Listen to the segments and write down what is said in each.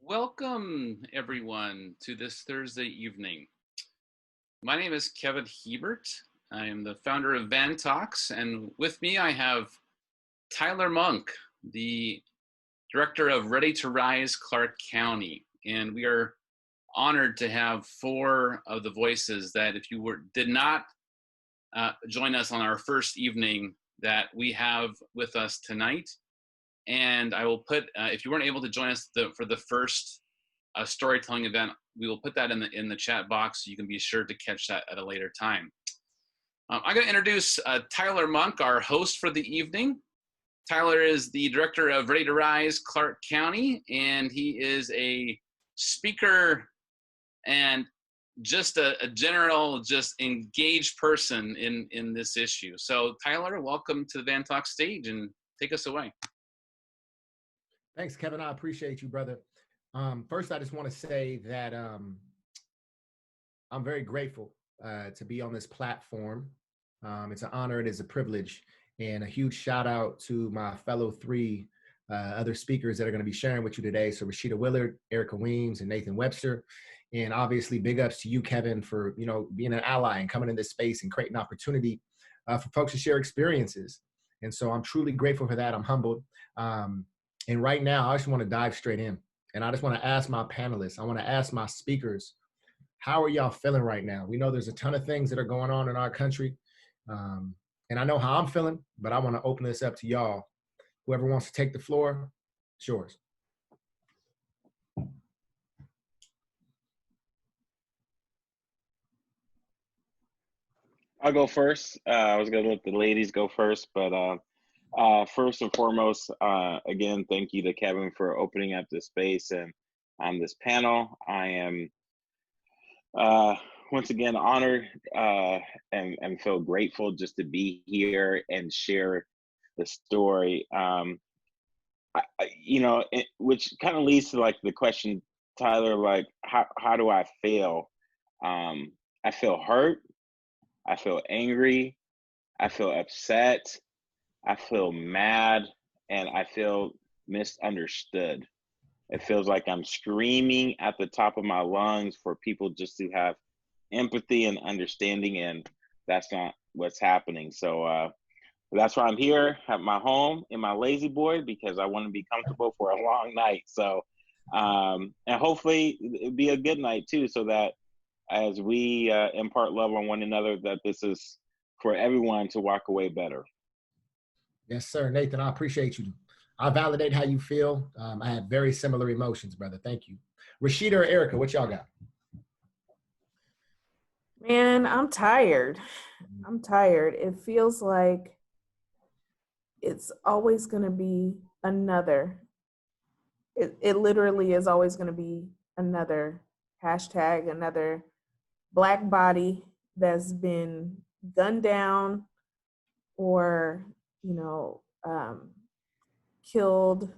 Welcome, everyone, to this Thursday evening. My name is Kevin Hebert. I am the founder of Van Talks, and with me I have Tyler Monk, the director of Ready to Rise Clark County. And we are honored to have four of the voices that if you did not join us on our first evening that we have with us tonight. And I will put, if you weren't able to join us for the first storytelling event, we will put that in the chat box so you can be sure to catch that at a later time. I'm going to introduce Tyler Monk, our host for the evening. Tyler is the director of Ready to Rise Clark County, and he is a speaker and just a general, just engaged person in this issue. So Tyler, welcome to the Van Talk stage and take us away. Thanks, Kevin. I appreciate you, brother. First, I just want to say that I'm very grateful to be on this platform. It's an honor, it is a privilege, and a huge shout out to my fellow three other speakers that are going to be sharing with you today. So Rashida Willard, Erica Weems, and Nathan Webster. And obviously, big ups to you, Kevin, for being an ally and coming in this space and creating opportunity for folks to share experiences. And so I'm truly grateful for that. I'm humbled. And right now, I just want to dive straight in. And I just want to ask my panelists, I want to ask my speakers, how are y'all feeling right now? We know there's a ton of things that are going on in our country. And I know how I'm feeling, but I want to open this up to y'all. Whoever wants to take the floor, it's yours. I'll go first. I was going to let the ladies go first, but first and foremost, again, thank you to Kevin for opening up this space and on this panel. I am once again honored and feel grateful just to be here and share the story. Which kind of leads to like the question, Tyler, like how do I feel? I feel hurt. I feel angry. I feel upset. I feel mad, and I feel misunderstood. It feels like I'm screaming at the top of my lungs for people just to have empathy and understanding, and that's not what's happening. So that's why I'm here at my home in my lazy boy, because I want to be comfortable for a long night. So, and hopefully it'll be a good night too, so that as we impart love on one another, that this is for everyone to walk away better. Yes, sir. Nathan, I appreciate you. I validate how you feel. I have very similar emotions, brother. Thank you. Rashida or Erica, what y'all got? Man, I'm tired. I'm tired. It feels like it's always going to be another. It literally is always going to be another hashtag, another Black body that's been gunned down or killed.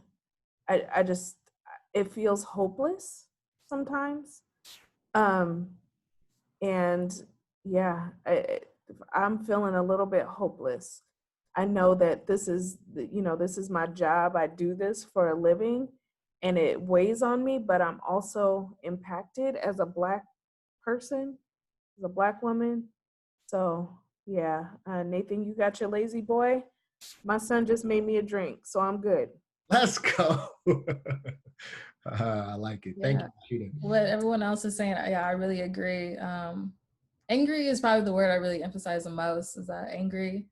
I just, it feels hopeless sometimes. And yeah, I'm feeling a little bit hopeless. I know that this is my job. I do this for a living and it weighs on me, but I'm also impacted as a Black person, as a Black woman. So yeah, Nathan, you got your lazy boy. My son just made me a drink, so I'm good. Let's go. I like it. Thank you. What everyone else is saying, yeah, I really agree. Angry is probably the word I really emphasize the most, is that angry.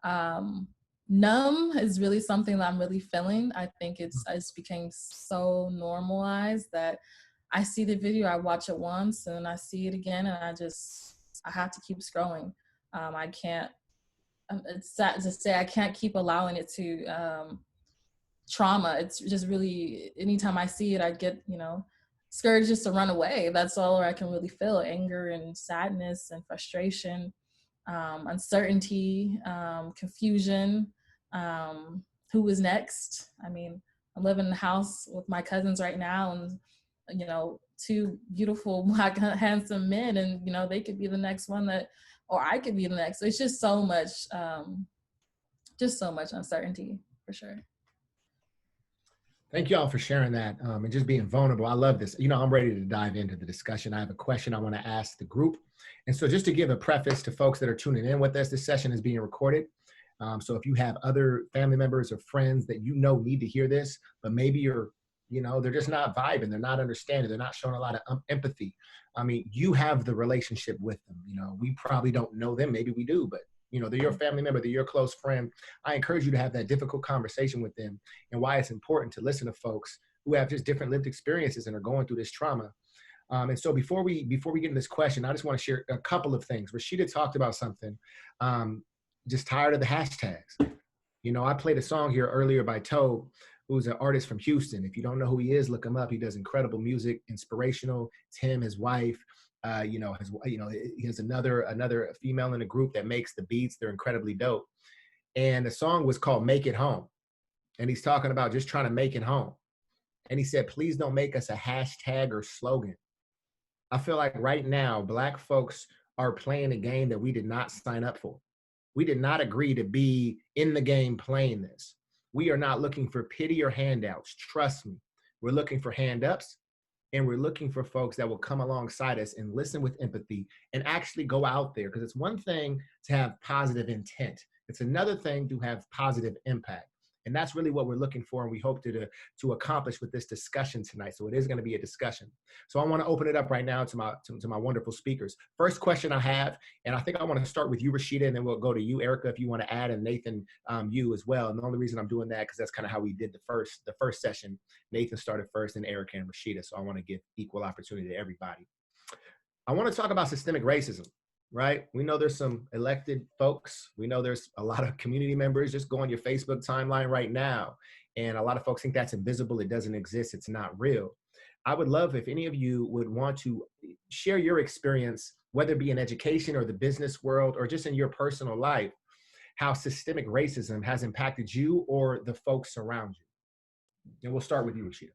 Numb is really something that I'm really feeling. I think it's became so normalized that I see the video, I watch it once and I see it again and I have to keep scrolling. I can't, it's sad to say, I can't keep allowing it to trauma. It's just really, anytime I see it, I get, scared just to run away. That's all I can really feel: anger and sadness and frustration, uncertainty, confusion. Who is next? I mean, I live in the house with my cousins right now, and two beautiful Black handsome men, and they could be the next one or I could be the next. It's just so much uncertainty, for sure. Thank you all for sharing that and just being vulnerable. I love this. You know, I'm ready to dive into the discussion. I have a question I want to ask the group. And so just to give a preface to folks that are tuning in with us, this session is being recorded. So if you have other family members or friends that you know need to hear this, but maybe they're just not vibing, they're not understanding, they're not showing a lot of empathy. I mean, you have the relationship with them. You know, we probably don't know them, maybe we do, but they're your family member, they're your close friend. I encourage you to have that difficult conversation with them, and why it's important to listen to folks who have just different lived experiences and are going through this trauma. And so before we get into this question, I just want to share a couple of things. Rashida talked about something, just tired of the hashtags. I played a song here earlier by Toe, who's an artist from Houston. If you don't know who he is, look him up. He does incredible music, inspirational. It's him, his wife. He has another female in the group that makes the beats. They're incredibly dope. And the song was called "Make It Home," and he's talking about just trying to make it home. And he said, "Please don't make us a hashtag or slogan." I feel like right now, Black folks are playing a game that we did not sign up for. We did not agree to be in the game playing this. We are not looking for pity or handouts. Trust me. We're looking for hand ups, and we're looking for folks that will come alongside us and listen with empathy and actually go out there. Because it's one thing to have positive intent. It's another thing to have positive impact. And that's really what we're looking for, and we hope to accomplish with this discussion tonight. So it is going to be a discussion. So I want to open it up right now to my wonderful speakers. First question I have, and I think I want to start with you, Rashida, and then we'll go to you, Erica, if you want to add, and Nathan, you as well. And the only reason I'm doing that because that's kind of how we did the first session. Nathan started first, and Erica and Rashida. So I want to give equal opportunity to everybody. I want to talk about systemic racism. Right? We know there's some elected folks. We know there's a lot of community members. Just go on your Facebook timeline right now. And a lot of folks think that's invisible. It doesn't exist. It's not real. I would love if any of you would want to share your experience, whether it be in education or the business world or just in your personal life, how systemic racism has impacted you or the folks around you. And we'll start with you, Rashida.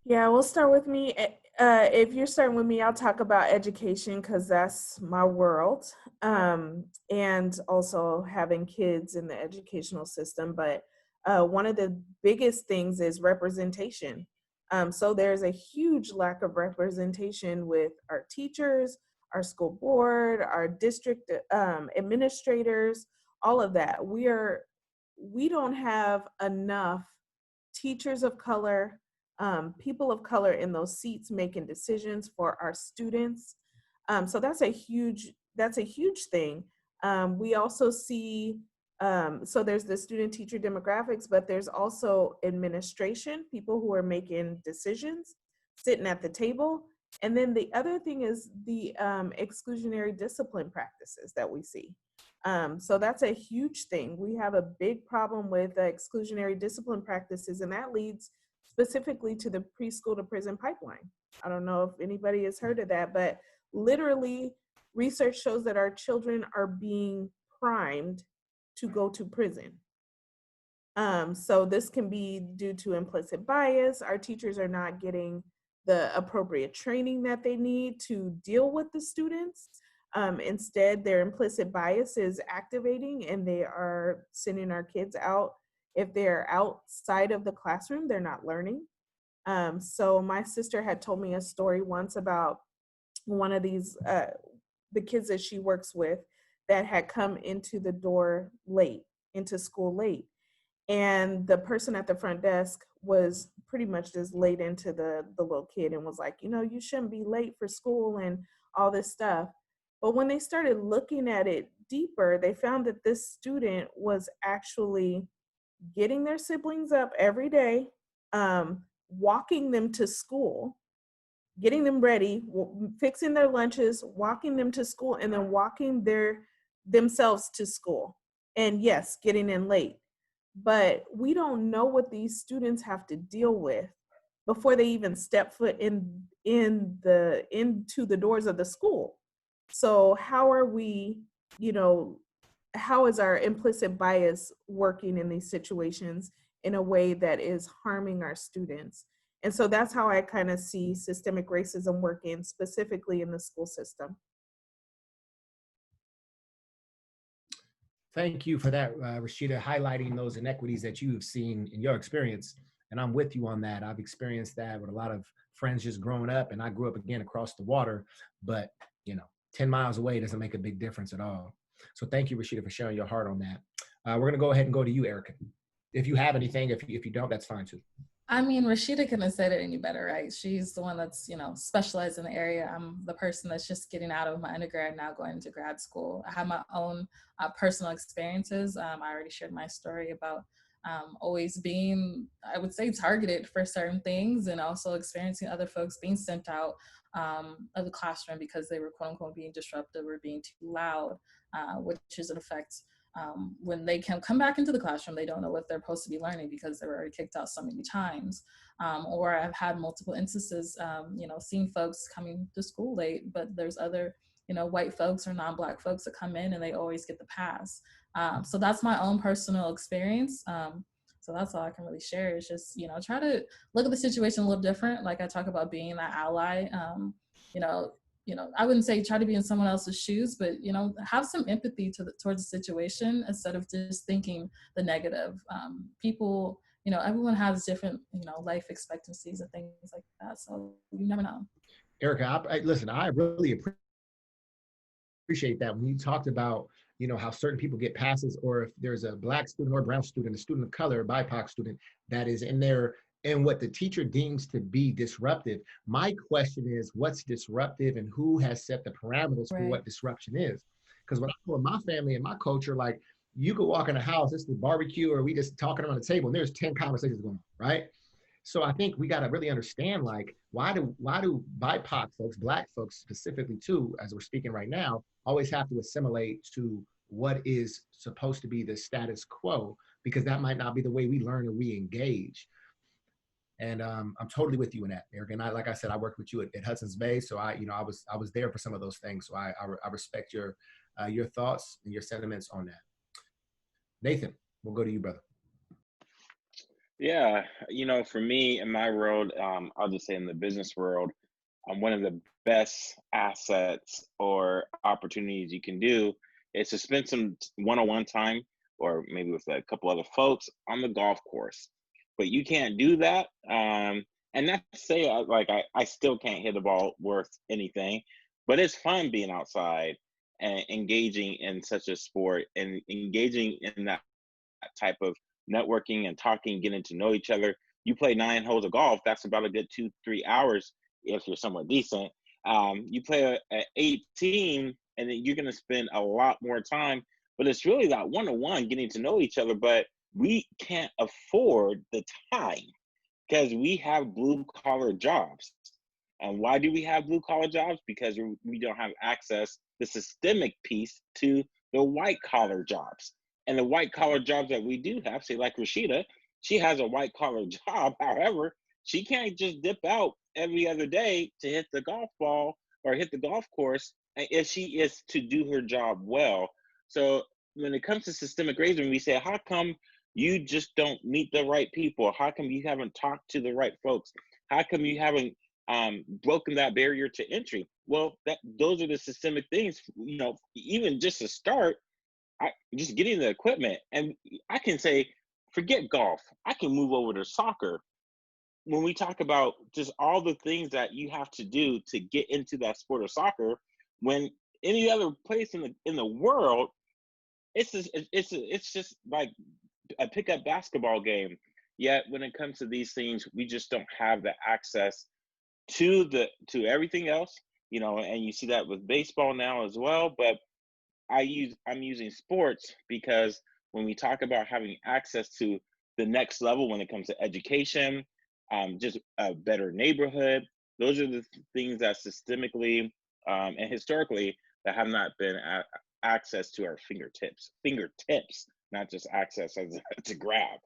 Yeah, we'll start with me. If you're starting with me, I'll talk about education because that's my world, and also having kids in the educational system. But one of the biggest things is representation. So there's a huge lack of representation with our teachers, our school board, our district administrators, all of that. We don't have enough teachers of color, people of color in those seats making decisions for our students. So that's a huge thing. We also see, so there's the student teacher demographics, but there's also administration, people who are making decisions, sitting at the table. And then the other thing is the exclusionary discipline practices that we see. So that's a huge thing. We have a big problem with exclusionary discipline practices, and that leads specifically to the preschool to prison pipeline. I don't know if anybody has heard of that, but literally research shows that our children are being primed to go to prison. So this can be due to implicit bias. Our teachers are not getting the appropriate training that they need to deal with the students. Instead, their implicit bias is activating and they are sending our kids out. If they're outside of the classroom, they're not learning. So my sister had told me a story once about one of these, the kids that she works with that had come into the door late, into school late. And the person at the front desk was pretty much just laid into the little kid and was like, you shouldn't be late for school and all this stuff. But when they started looking at it deeper, they found that this student was actually getting their siblings up every day, walking them to school, getting them ready, fixing their lunches, walking them to school, and then walking themselves to school. And yes, getting in late. But we don't know what these students have to deal with before they even step foot into the doors of the school. So how are we, how is our implicit bias working in these situations in a way that is harming our students? And so that's how I kind of see systemic racism working specifically in the school system. Thank you for that, Rashida, highlighting those inequities that you have seen in your experience. And I'm with you on that. I've experienced that with a lot of friends just growing up, and I grew up again across the water, but 10 miles away doesn't make a big difference at all. So thank you, Rashida, for sharing your heart on that. We're going to go ahead and go to you, Erica. If you have anything, if you don't, that's fine too. I mean, Rashida couldn't have said it any better, right? She's the one that's, specialized in the area. I'm the person that's just getting out of my undergrad, now going into grad school. I have my own personal experiences. I already shared my story about always being, I would say, targeted for certain things, and also experiencing other folks being sent out of the classroom because they were quote unquote being disruptive or being too loud, which is an effect. When they can come back into the classroom, they don't know what they're supposed to be learning because they were already kicked out so many times. Or I've had multiple instances, seeing folks coming to school late, but there's other, white folks or non-Black folks that come in and they always get the pass. So that's my own personal experience. So that's all I can really share is just, try to look at the situation a little different. Like I talk about being an ally, I wouldn't say try to be in someone else's shoes, but, have some empathy towards the situation instead of just thinking the negative. People, everyone has different, life expectancies and things like that. So you never know. Erica, listen, I really appreciate that when you talked about, how certain people get passes, or if there's a Black student or a brown student, a student of color, a BIPOC student that is in there and what the teacher deems to be disruptive. My question is, what's disruptive and who has set the parameters for what disruption is? Because when I go with my family and my culture, like you could walk in a house, it's the barbecue, or we just talking around the table and there's 10 conversations going on, right? So I think we got to really understand, like, why do BIPOC folks, Black folks specifically too, as we're speaking right now, always have to assimilate to what is supposed to be the status quo, because that might not be the way we learn or we engage. And I'm totally with you in that, Eric. And like I said, I worked with you at Hudson's Bay, so I was there for some of those things. So I respect your thoughts and your sentiments on that. Nathan, we'll go to you, brother. Yeah, for me in my world, I'll just say in the business world, one of the best assets or opportunities you can do is to spend some one-on-one time, or maybe with a couple other folks on the golf course. But you can't do that. And not to say I still can't hit the ball worth anything, but it's fun being outside and engaging in such a sport and engaging in that type of networking and talking, getting to know each other. You play 9 holes of golf, that's about a good 2-3 hours if you're somewhat decent. You play a 18, and then you're going to spend a lot more time. But it's really that one-on-one getting to know each other. But we can't afford the time because we have blue-collar jobs. And why do we have blue-collar jobs? Because we don't have access, the systemic piece, to the white-collar jobs. And the white-collar jobs that we do have, say like Rashida, she has a white-collar job. However, she can't just dip out every other day to hit the golf ball or hit the golf course if she is to do her job well. So when it comes to systemic racism, we say, how come you just don't meet the right people? How come you haven't talked to the right folks? How come you haven't broken that barrier to entry? Well, those are the systemic things. Even just to start, just getting the equipment. And I can say, forget golf, I can move over to soccer. When we talk about just all the things that you have to do to get into that sport of soccer, when any other place in the world, it's just like a pickup basketball game. Yet when it comes to these things, we just don't have the access to everything else, and you see that with baseball now as well. But I'm using sports because when we talk about having access to the next level when it comes to education, just a better neighborhood, those are the things that systemically and historically that have not been access to our fingertips, not just access as to grab.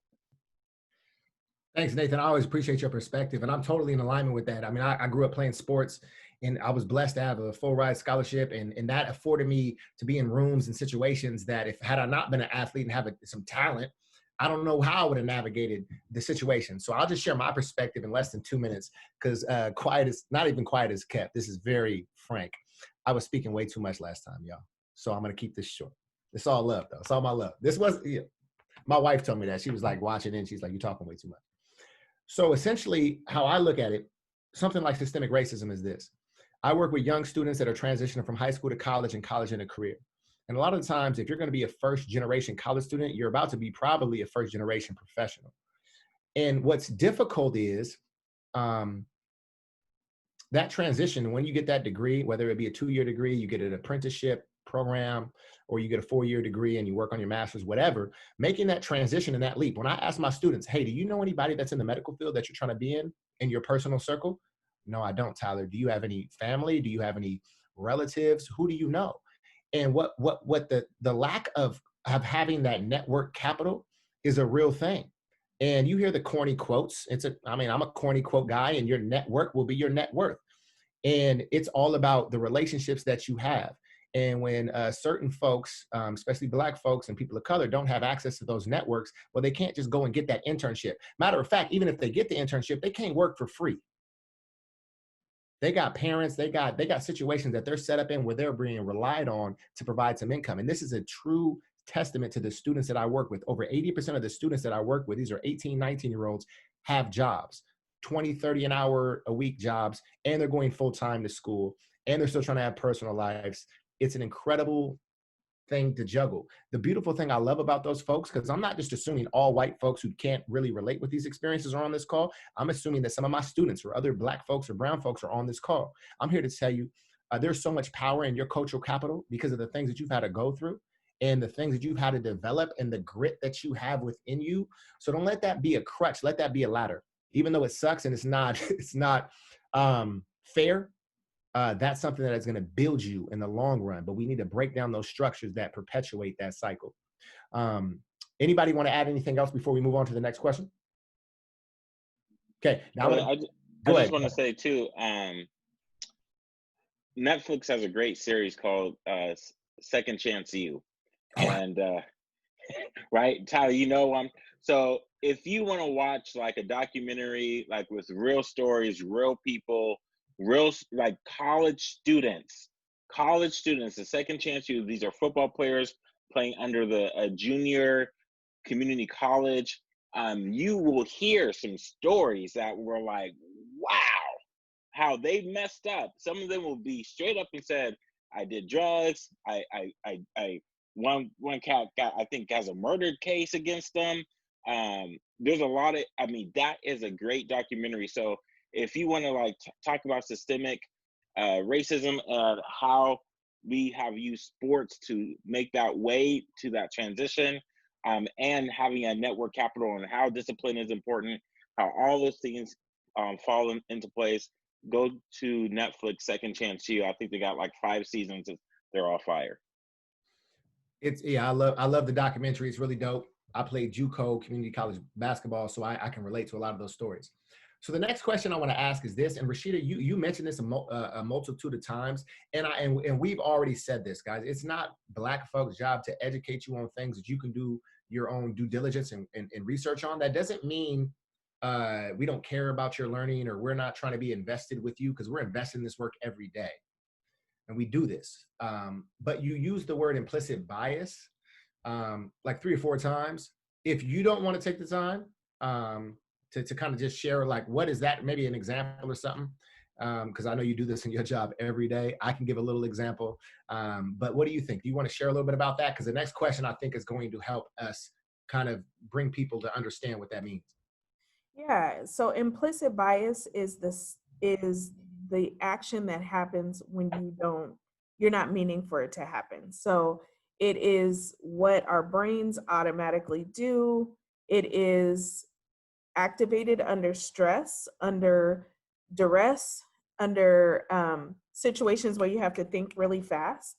Thanks, Nathan. I always appreciate your perspective, and I'm totally in alignment with that. I mean, I grew up playing sports, and I was blessed to have a full ride scholarship, and that afforded me to be in rooms and situations that if had I not been an athlete and have some talent, I don't know how I would have navigated the situation. So I'll just share my perspective in less than 2 minutes, because not even quiet as kept. This is very frank. I was speaking way too much last time, y'all. So I'm going to keep this short. It's all love, though. It's all my love. My wife told me that. She was like watching in. She's like, you're talking way too much. So essentially, how I look at it, something like systemic racism is this. I work with young students that are transitioning from high school to college and college into career. And a lot of the times, if you're going to be a first generation college student, you're about to be probably a first generation professional. And what's difficult is um, that transition, when you get that degree, whether it be a 2-year degree, you get an apprenticeship program, or you get a 4-year degree and you work on your master's, whatever, making that transition and that leap. When I ask my students, hey, do you know anybody that's in the medical field that you're trying to be in your personal circle? No, I don't, Tyler. Do you have any family? Do you have any relatives? Who do you know? And what the lack of having that network capital is a real thing. And you hear the corny quotes. I'm a corny quote guy, and your network will be your net worth. And it's all about the relationships that you have. And when certain folks, especially Black folks and people of color, don't have access to those networks, well, they can't just go and get that internship. Matter of fact, even if they get the internship, they can't work for free. They got parents, they got situations that they're set up in where they're being relied on to provide some income. And this is a true testament to the students that I work with. Over 80% of the students that I work with, these are 18, 19-year-olds, have jobs, 20, 30 an hour a week jobs, and they're going full-time to school, and they're still trying to have personal lives. It's an incredible thing to juggle. The beautiful thing I love about those folks, because I'm not just assuming all white folks who can't really relate with these experiences are on this call. I'm assuming that some of my students or other Black folks or brown folks are on this call. I'm here to tell you there's so much power in your cultural capital because of the things that you've had to go through and the things that you've had to develop and the grit that you have within you. So don't let that be a crutch. Let that be a ladder. Even though it sucks and it's not fair, that's something that is going to build you in the long run. But we need to break down those structures that perpetuate that cycle. Anybody want to add anything else before we move on to the next question? Okay. Now I just want to say too, Netflix has a great series called Second Chance You. And right, Tyler, so if you want to watch like a documentary, like with real stories, real people, real like college students, the Second Chance You, these are football players playing under the junior community college. You will hear some stories that were like, wow, how they messed up. Some of them will be straight up and said, I did drugs. One cat got, I think, has a murder case against them. There's a lot of, that is a great documentary. So if you want to like talk about systemic racism and how we have used sports to make that way to that transition, and having a network capital and how discipline is important, how all those things fall into place, go to Netflix Second Chance You. I think they got like 5 seasons. They're all fire. I love the documentary. It's really dope. I played JUCO community college basketball, so I can relate to a lot of those stories. So the next question I want to ask is this, and Rashida, you mentioned this a multitude of times, and we've already said this, guys. It's not Black folks' job to educate you on things that you can do your own due diligence and research on. That doesn't mean we don't care about your learning or we're not trying to be invested with you, because we're invested in this work every day. And we do this. But you use the word implicit bias like 3 or 4 times. If you don't want to take the time to kind of just share, like, what is that? Maybe an example or something. Because I know you do this in your job every day. I can give a little example. But what do you think? Do you want to share a little bit about that? Because the next question, I think, is going to help us kind of bring people to understand what that means. Yeah. So implicit bias is the action that happens when you're not meaning for it to happen. So it is what our brains automatically do. It is activated under stress, under duress, under situations where you have to think really fast.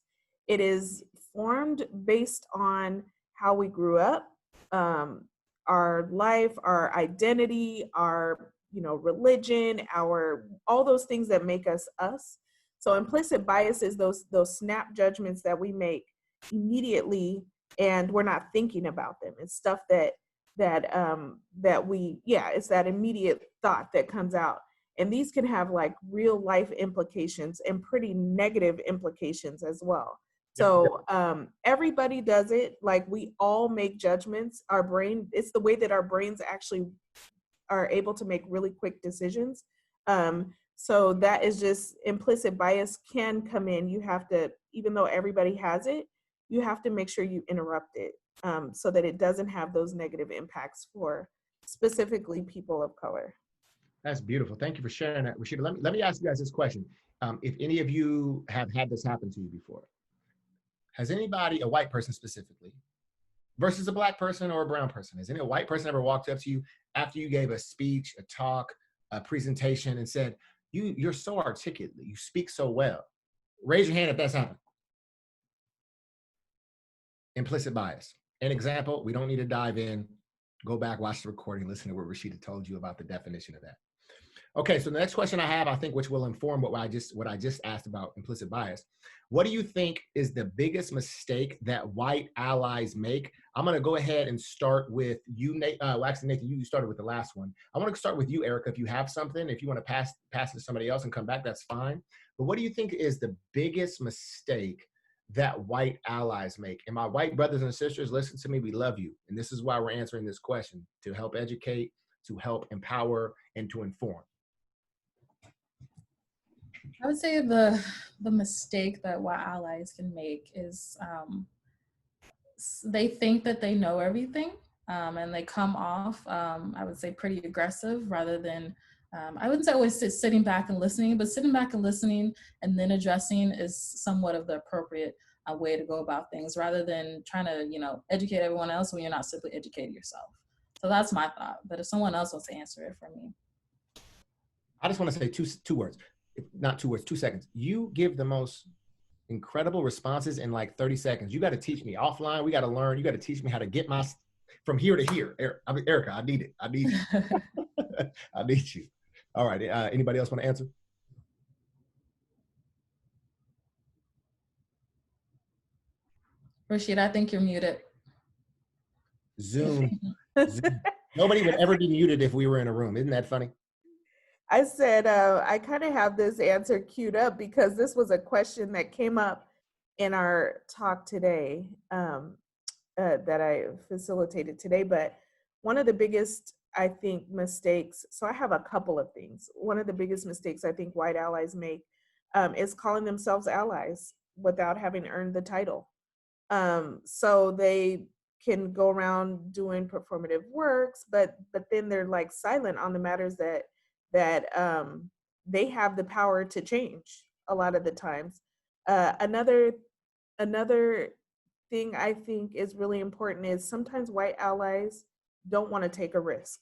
It is formed based on how we grew up, our life, our identity, our religion, all those things that make us us. So implicit bias is those snap judgments that we make immediately, and we're not thinking about them. It's stuff that it's that immediate thought that comes out. And these can have like real life implications and pretty negative implications as well. So everybody does it. Like, we all make judgments. Our brain, it's the way that our brains actually are able to make really quick decisions. So that is just implicit bias can come in. You have to, even though everybody has it, you have to make sure you interrupt it, so that it doesn't have those negative impacts for specifically people of color. That's beautiful. Thank you for sharing that, Rashida. Let me ask you guys this question. If any of you have had this happen to you before, has anybody, a white person specifically, versus a black person or a brown person, has any a white person ever walked up to you after you gave a speech, a talk, a presentation, and said, you're so articulate, you speak so well? Raise your hand if that's happened. Implicit bias. An example, we don't need to dive in. Go back, watch the recording, listen to what Rashida told you about the definition of that. Okay, so the next question I have, I think, which will inform what I just asked about implicit bias. What do you think is the biggest mistake that white allies make? I'm going to go ahead and start with you, Nate. Well, actually, Nathan, you started with the last one. I want to start with you, Erica. If you have something, if you want to pass it to somebody else and come back, that's fine. But what do you think is the biggest mistake that white allies make? And my white brothers and sisters, listen to me. We love you, and this is why we're answering this question: to help educate, to help empower, and to inform. I would say the mistake that white allies can make is they think that they know everything, and they come off, I would say, pretty aggressive rather than, I wouldn't say always sitting back and listening, but sitting back and listening and then addressing is somewhat of the appropriate way to go about things, rather than trying to, educate everyone else when you're not simply educating yourself. So that's my thought. But if someone else wants to answer it for me. I just want to say two words. Not 2 words, 2 seconds. You give the most incredible responses in like 30 seconds. You got to teach me offline. We got to learn. You got to teach me how to get my from here to here. Erica, I need it. I need you. I need you. All right. Anybody else want to answer? Rashida, I think you're muted. Zoom. Nobody would ever be muted if we were in a room. Isn't that funny? I said, I kind of have this answer queued up because this was a question that came up in our talk today, that I facilitated today. But one of the biggest, I think, mistakes, so I have a couple of things. One of the biggest mistakes I think white allies make is calling themselves allies without having earned the title. So they can go around doing performative works, but then they're like silent on the matters that they have the power to change a lot of the times. Another thing I think is really important is sometimes white allies don't want to take a risk.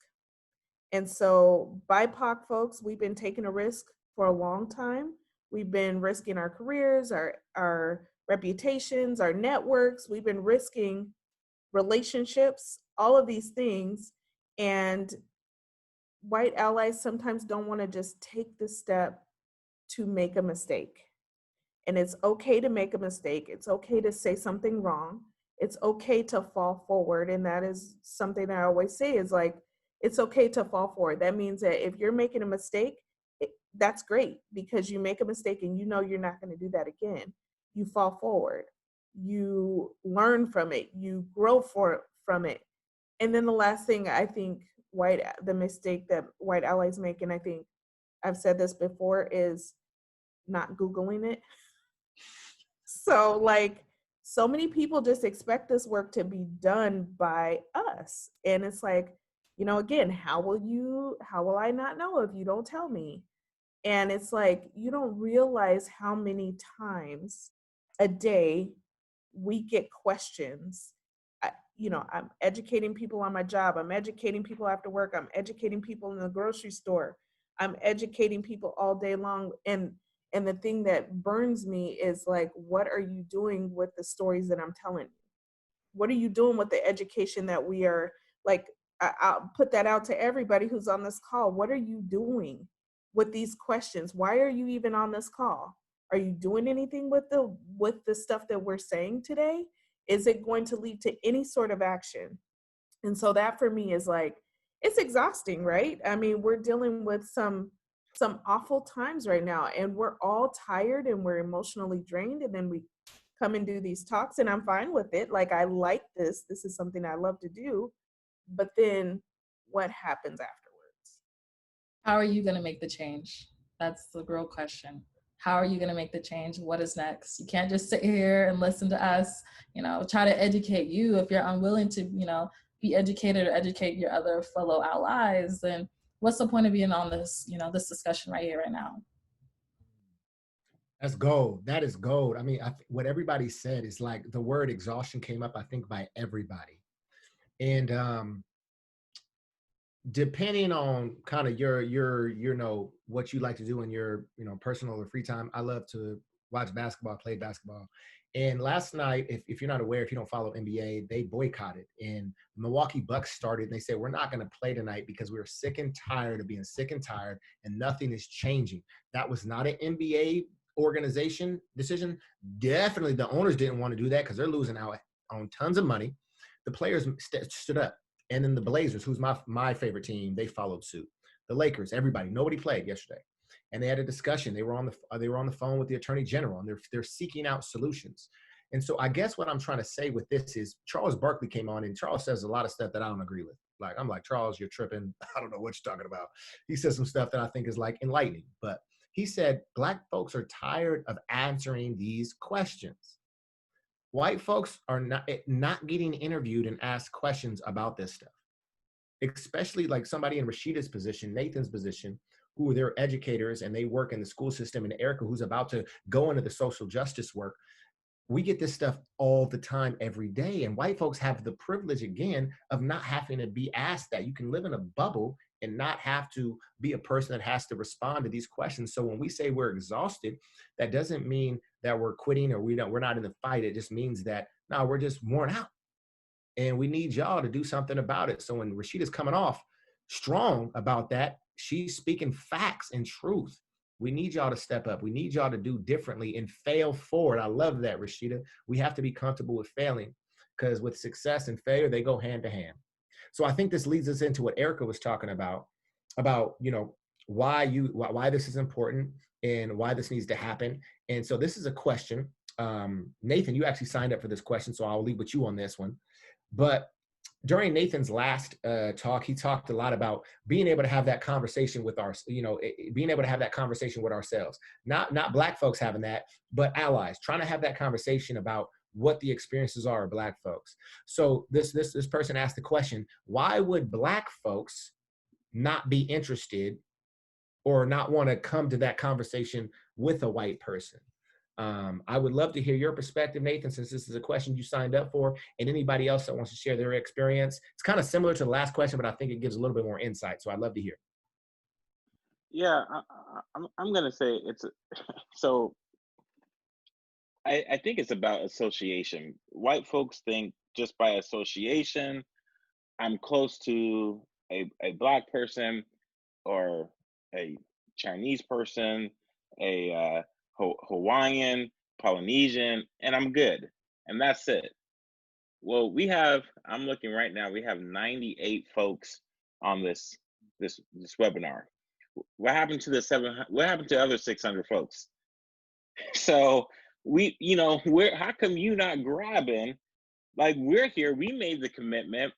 And so BIPOC folks, we've been taking a risk for a long time. We've been risking our careers, our reputations, our networks. We've been risking relationships, all of these things. And white allies sometimes don't want to just take the step to make a mistake. And it's okay to make a mistake. It's okay to say something wrong. It's okay to fall forward. And that is something that I always say is like, it's okay to fall forward. That means that if you're making a mistake, that's great, because you make a mistake and you know you're not going to do that again. You fall forward. You learn from it. You grow from it. And then the last thing I think the mistake that white allies make, and I think I've said this before, is not Googling it. So like, so many people just expect this work to be done by us. And it's like, again, how will I not know if you don't tell me? And it's like, you don't realize how many times a day we get questions. I'm educating people on my job. I'm educating people after work. I'm educating people in the grocery store. I'm educating people all day long. And the thing that burns me is like, what are you doing with the stories that I'm telling you? What are you doing with the education that we are, like, I'll put that out to everybody who's on this call. What are you doing with these questions? Why are you even on this call? Are you doing anything with the stuff that we're saying today? Is it going to lead to any sort of action? And so that for me is like, it's exhausting, right? I mean, we're dealing with some awful times right now, and we're all tired and we're emotionally drained, and then we come and do these talks, and I'm fine with it. Like, I like this. This is something I love to do. But then what happens afterwards? How are you going to make the change? That's the real question. How are you going to make the change? What is next? You can't just sit here and listen to us, try to educate you. If you're unwilling to, be educated or educate your other fellow allies, then what's the point of being on this, this discussion right here, right now? That's gold. That is gold. I mean, what everybody said is like the word exhaustion came up, I think, by everybody. And depending on kind of your what you like to do in your personal or free time, I love to watch basketball, play basketball. And last night, if you're not aware, if you don't follow NBA, they boycotted, and Milwaukee Bucks started, and they said, we're not going to play tonight because we're sick and tired of being sick and tired, and nothing is changing. That was not an NBA organization decision. Definitely the owners didn't want to do that because they're losing out on tons of money. The players stood up. And then the Blazers, who's my favorite team, they followed suit. The Lakers, everybody, nobody played yesterday, and they had a discussion. They were on the phone with the Attorney General, and they're seeking out solutions. And so I guess what I'm trying to say with this is Charles Barkley came on, and Charles says a lot of stuff that I don't agree with. Like, I'm like, Charles, you're tripping. I don't know what you're talking about. He says some stuff that I think is like enlightening, but he said Black folks are tired of answering these questions. White folks are not getting interviewed and asked questions about this stuff, especially like somebody in Rashida's position, Nathan's position, who they're educators and they work in the school system, and Erica, who's about to go into the social justice work. We get this stuff all the time, every day. And white folks have the privilege, again, of not having to be asked that. You can live in a bubble and not have to be a person that has to respond to these questions. So when we say we're exhausted, that doesn't mean that we're quitting or we're not in the fight. It just means that, no, we're just worn out. And we need y'all to do something about it. So when Rashida's coming off strong about that, she's speaking facts and truth. We need y'all to step up. We need y'all to do differently and fail forward. I love that, Rashida. We have to be comfortable with failing, because with success and failure, they go hand to hand. So I think this leads us into what Erica was talking about why this is important and why this needs to happen. And so this is a question. Nathan, you actually signed up for this question, so I'll leave with you on this one. But during Nathan's last talk, he talked a lot about being able to have that conversation with being able to have that conversation with ourselves. Not Black folks having that, but allies, trying to have that conversation about what the experiences are of Black folks. So this person asked the question, why would Black folks not be interested or not want to come to that conversation with a white person? I would love to hear your perspective, Nathan, since this is a question you signed up for, and anybody else that wants to share their experience. It's kind of similar to the last question, but I think it gives a little bit more insight. So I'd love to hear. Yeah, I'm gonna say so. I think it's about association. White folks think just by association, I'm close to a Black person or a Chinese person, a Hawaiian, Polynesian, and I'm good. And that's it. Well, I'm looking right now, we have 98 folks on this webinar. What happened to what happened to the other 600 folks? So how come you not grabbing? Like, we're here, we made the commitment,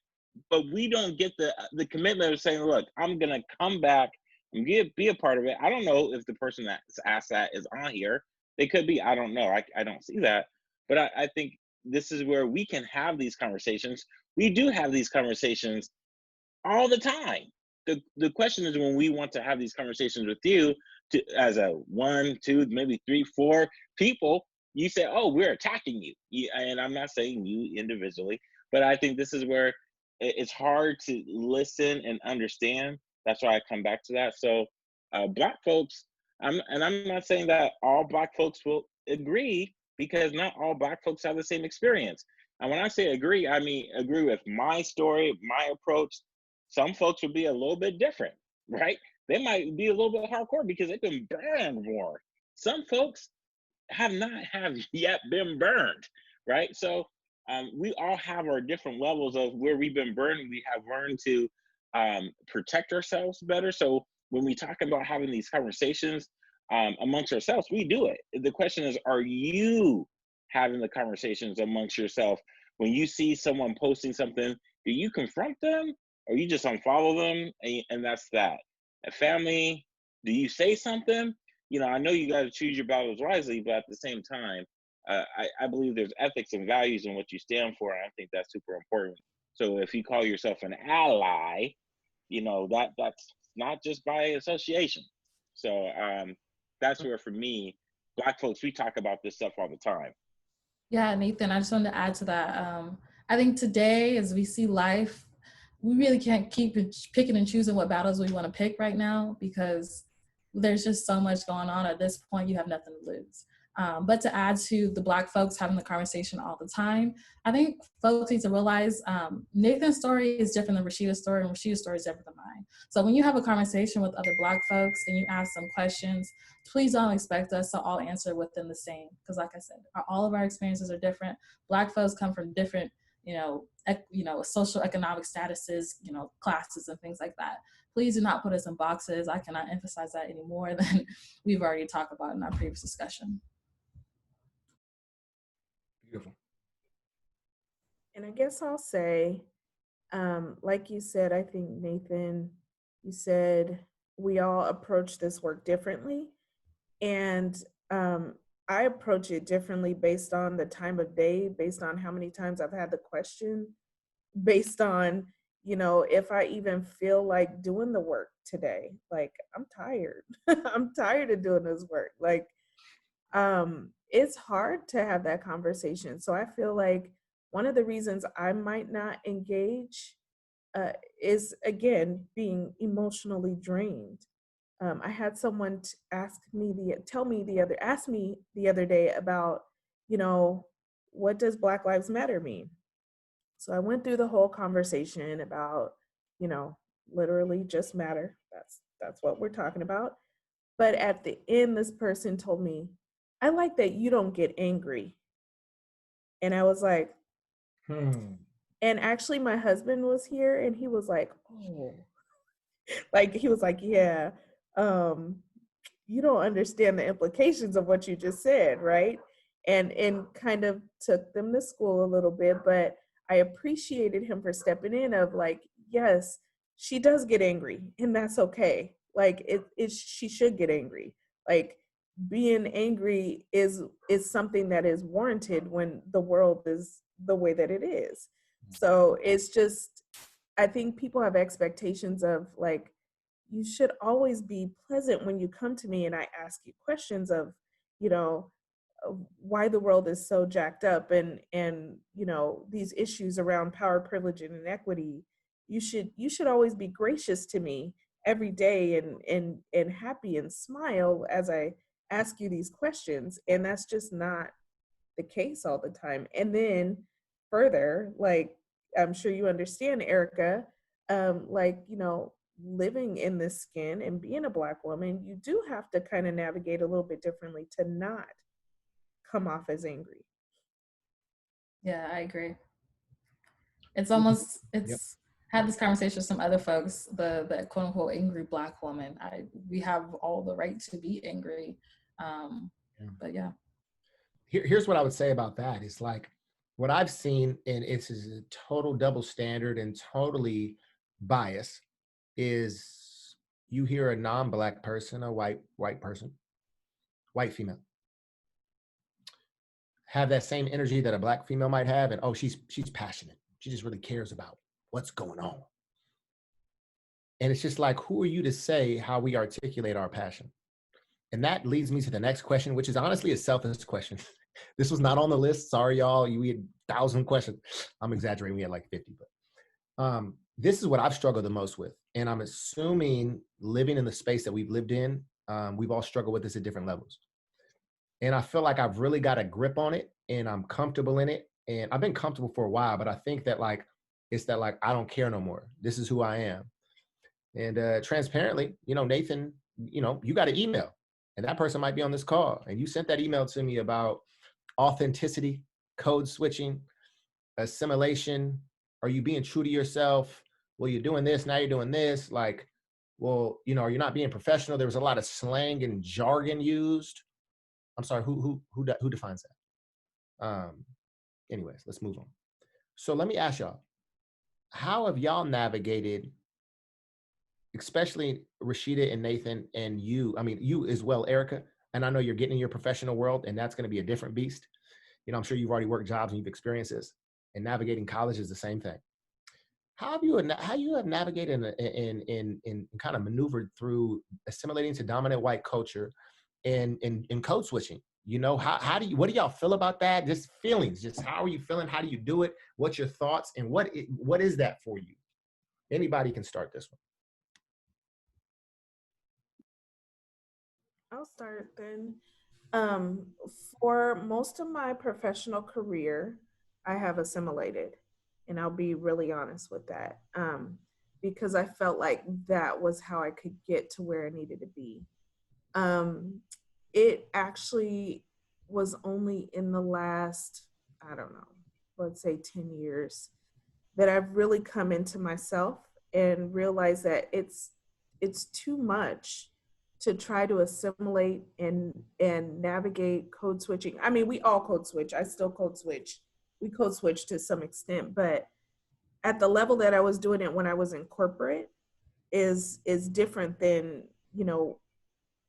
but we don't get the commitment of saying, look, I'm gonna come back and be a part of it. I don't know if the person that's asked that is on here. They could be, I don't know. I don't see that. But I think this is where we can have these conversations. We do have these conversations all the time. The question is, when we want to have these conversations with you as a 1, 2, maybe 3, 4 people, you say, oh, we're attacking you. And I'm not saying you individually, but I think this is where it's hard to listen and understand. That's why I come back to that. So Black folks, I'm not saying that all Black folks will agree, because not all Black folks have the same experience. And when I say agree, I mean agree with my story, my approach. Some folks will be a little bit different, right? They might be a little bit hardcore because they've been burned more. Some folks have yet been burned, right? So we all have our different levels of where we've been burned. We have learned to protect ourselves better. So when we talk about having these conversations amongst ourselves, we do it. The question is, are you having the conversations amongst yourself? When you see someone posting something, do you confront them, or you just unfollow them and that's that? At family, do you say something? You know, I know you got to choose your battles wisely, but at the same time, I believe there's ethics and values in what you stand for, and I think that's super important. So if you call yourself an ally, you know that's not just by association. So that's where, for me, Black folks, we talk about this stuff all the time. Yeah, Nathan, I just wanted to add to that. I think today, as we see life, we really can't keep picking and choosing what battles we want to pick right now, because there's just so much going on. At this point, you have nothing to lose. But to add to the Black folks having the conversation all the time, I think folks need to realize Nathan's story is different than Rashida's story, and Rashida's story is different than mine. So when you have a conversation with other Black folks and you ask them questions, please don't expect us to all answer within the same. Because like I said, all of our experiences are different. Black folks come from different, social economic statuses, classes and things like that. Please do not put us in boxes. I cannot emphasize that any more than we've already talked about in our previous discussion. Beautiful. And I guess I'll say, like you said, I think, Nathan, you said we all approach this work differently. And I approach it differently based on the time of day, based on how many times I've had the question, based on, if I even feel like doing the work today. Like, I'm tired. I'm tired of doing this work. Like, it's hard to have that conversation. So I feel like one of the reasons I might not engage is, again, being emotionally drained. I had someone ask me the other day about, what does Black Lives Matter mean? So I went through the whole conversation about, literally just matter. That's what we're talking about. But at the end, this person told me, I like that you don't get angry. And I was like, and actually my husband was here and he was like, oh, like, he was like, yeah, you don't understand the implications of what you just said, right? And kind of took them to school a little bit, but I appreciated him for stepping in of like, yes, she does get angry and that's okay. Like she should get angry. Like, being angry is something that is warranted when the world is the way that it is. So it's just, I think people have expectations of like, you should always be pleasant when you come to me and I ask you questions of, why the world is so jacked up, and these issues around power, privilege, and inequity. You should always be gracious to me every day, and happy and smile as I ask you these questions. And that's just not the case all the time. And then further, like, I'm sure you understand, Erica, living in this skin and being a Black woman, you do have to kind of navigate a little bit differently to not come off as angry. Yeah, I agree. It's had this conversation with some other folks, the quote unquote angry Black woman. We have all the right to be angry. But yeah. Here's what I would say about that. It's like what I've seen, and it's a total double standard and totally biased, is you hear a non-Black person, a white person, white female, have that same energy that a Black female might have, and oh, she's passionate. She just really cares about what's going on. And it's just like, who are you to say how we articulate our passion? And that leads me to the next question, which is honestly a selfish question. This was not on the list. Sorry, y'all. We had 1,000 questions. I'm exaggerating. We had like 50, but this is what I've struggled the most with. And I'm assuming, living in the space that we've lived in, we've all struggled with this at different levels. And I feel like I've really got a grip on it and I'm comfortable in it. And I've been comfortable for a while, but I think that it's that I don't care no more. This is who I am. And transparently, Nathan, you got an email and that person might be on this call. And you sent that email to me about authenticity, code switching, assimilation. Are you being true to yourself? Well, you're doing this, now you're doing this. Like, well, you're not being professional. There was a lot of slang and jargon used. I'm sorry, who defines that? Anyways, let's move on. So let me ask y'all, how have y'all navigated especially Rashida and Nathan and you, I mean, you as well, Erica, and I know you're getting in your professional world and that's going to be a different beast. You know, I'm sure you've already worked jobs and you've experienced this, and navigating college is the same thing. How you have navigated and kind of maneuvered through assimilating to dominant white culture and code switching? You know, how do you, what do y'all feel about that? Just feelings, just how are you feeling? How do you do it? What's your thoughts? And what is that for you? Anybody can start this one. I'll start then. Um, for most of my professional career, I have assimilated, and I'll be really honest with that, because I felt like that was how I could get to where I needed to be. Um, it actually was only in the last, I don't know, let's say 10 years that I've really come into myself and realized that it's too much to try to assimilate and navigate code switching. I mean, we all code switch. I still code switch. We code switch to some extent, but at the level that I was doing it when I was in corporate is different than, you know,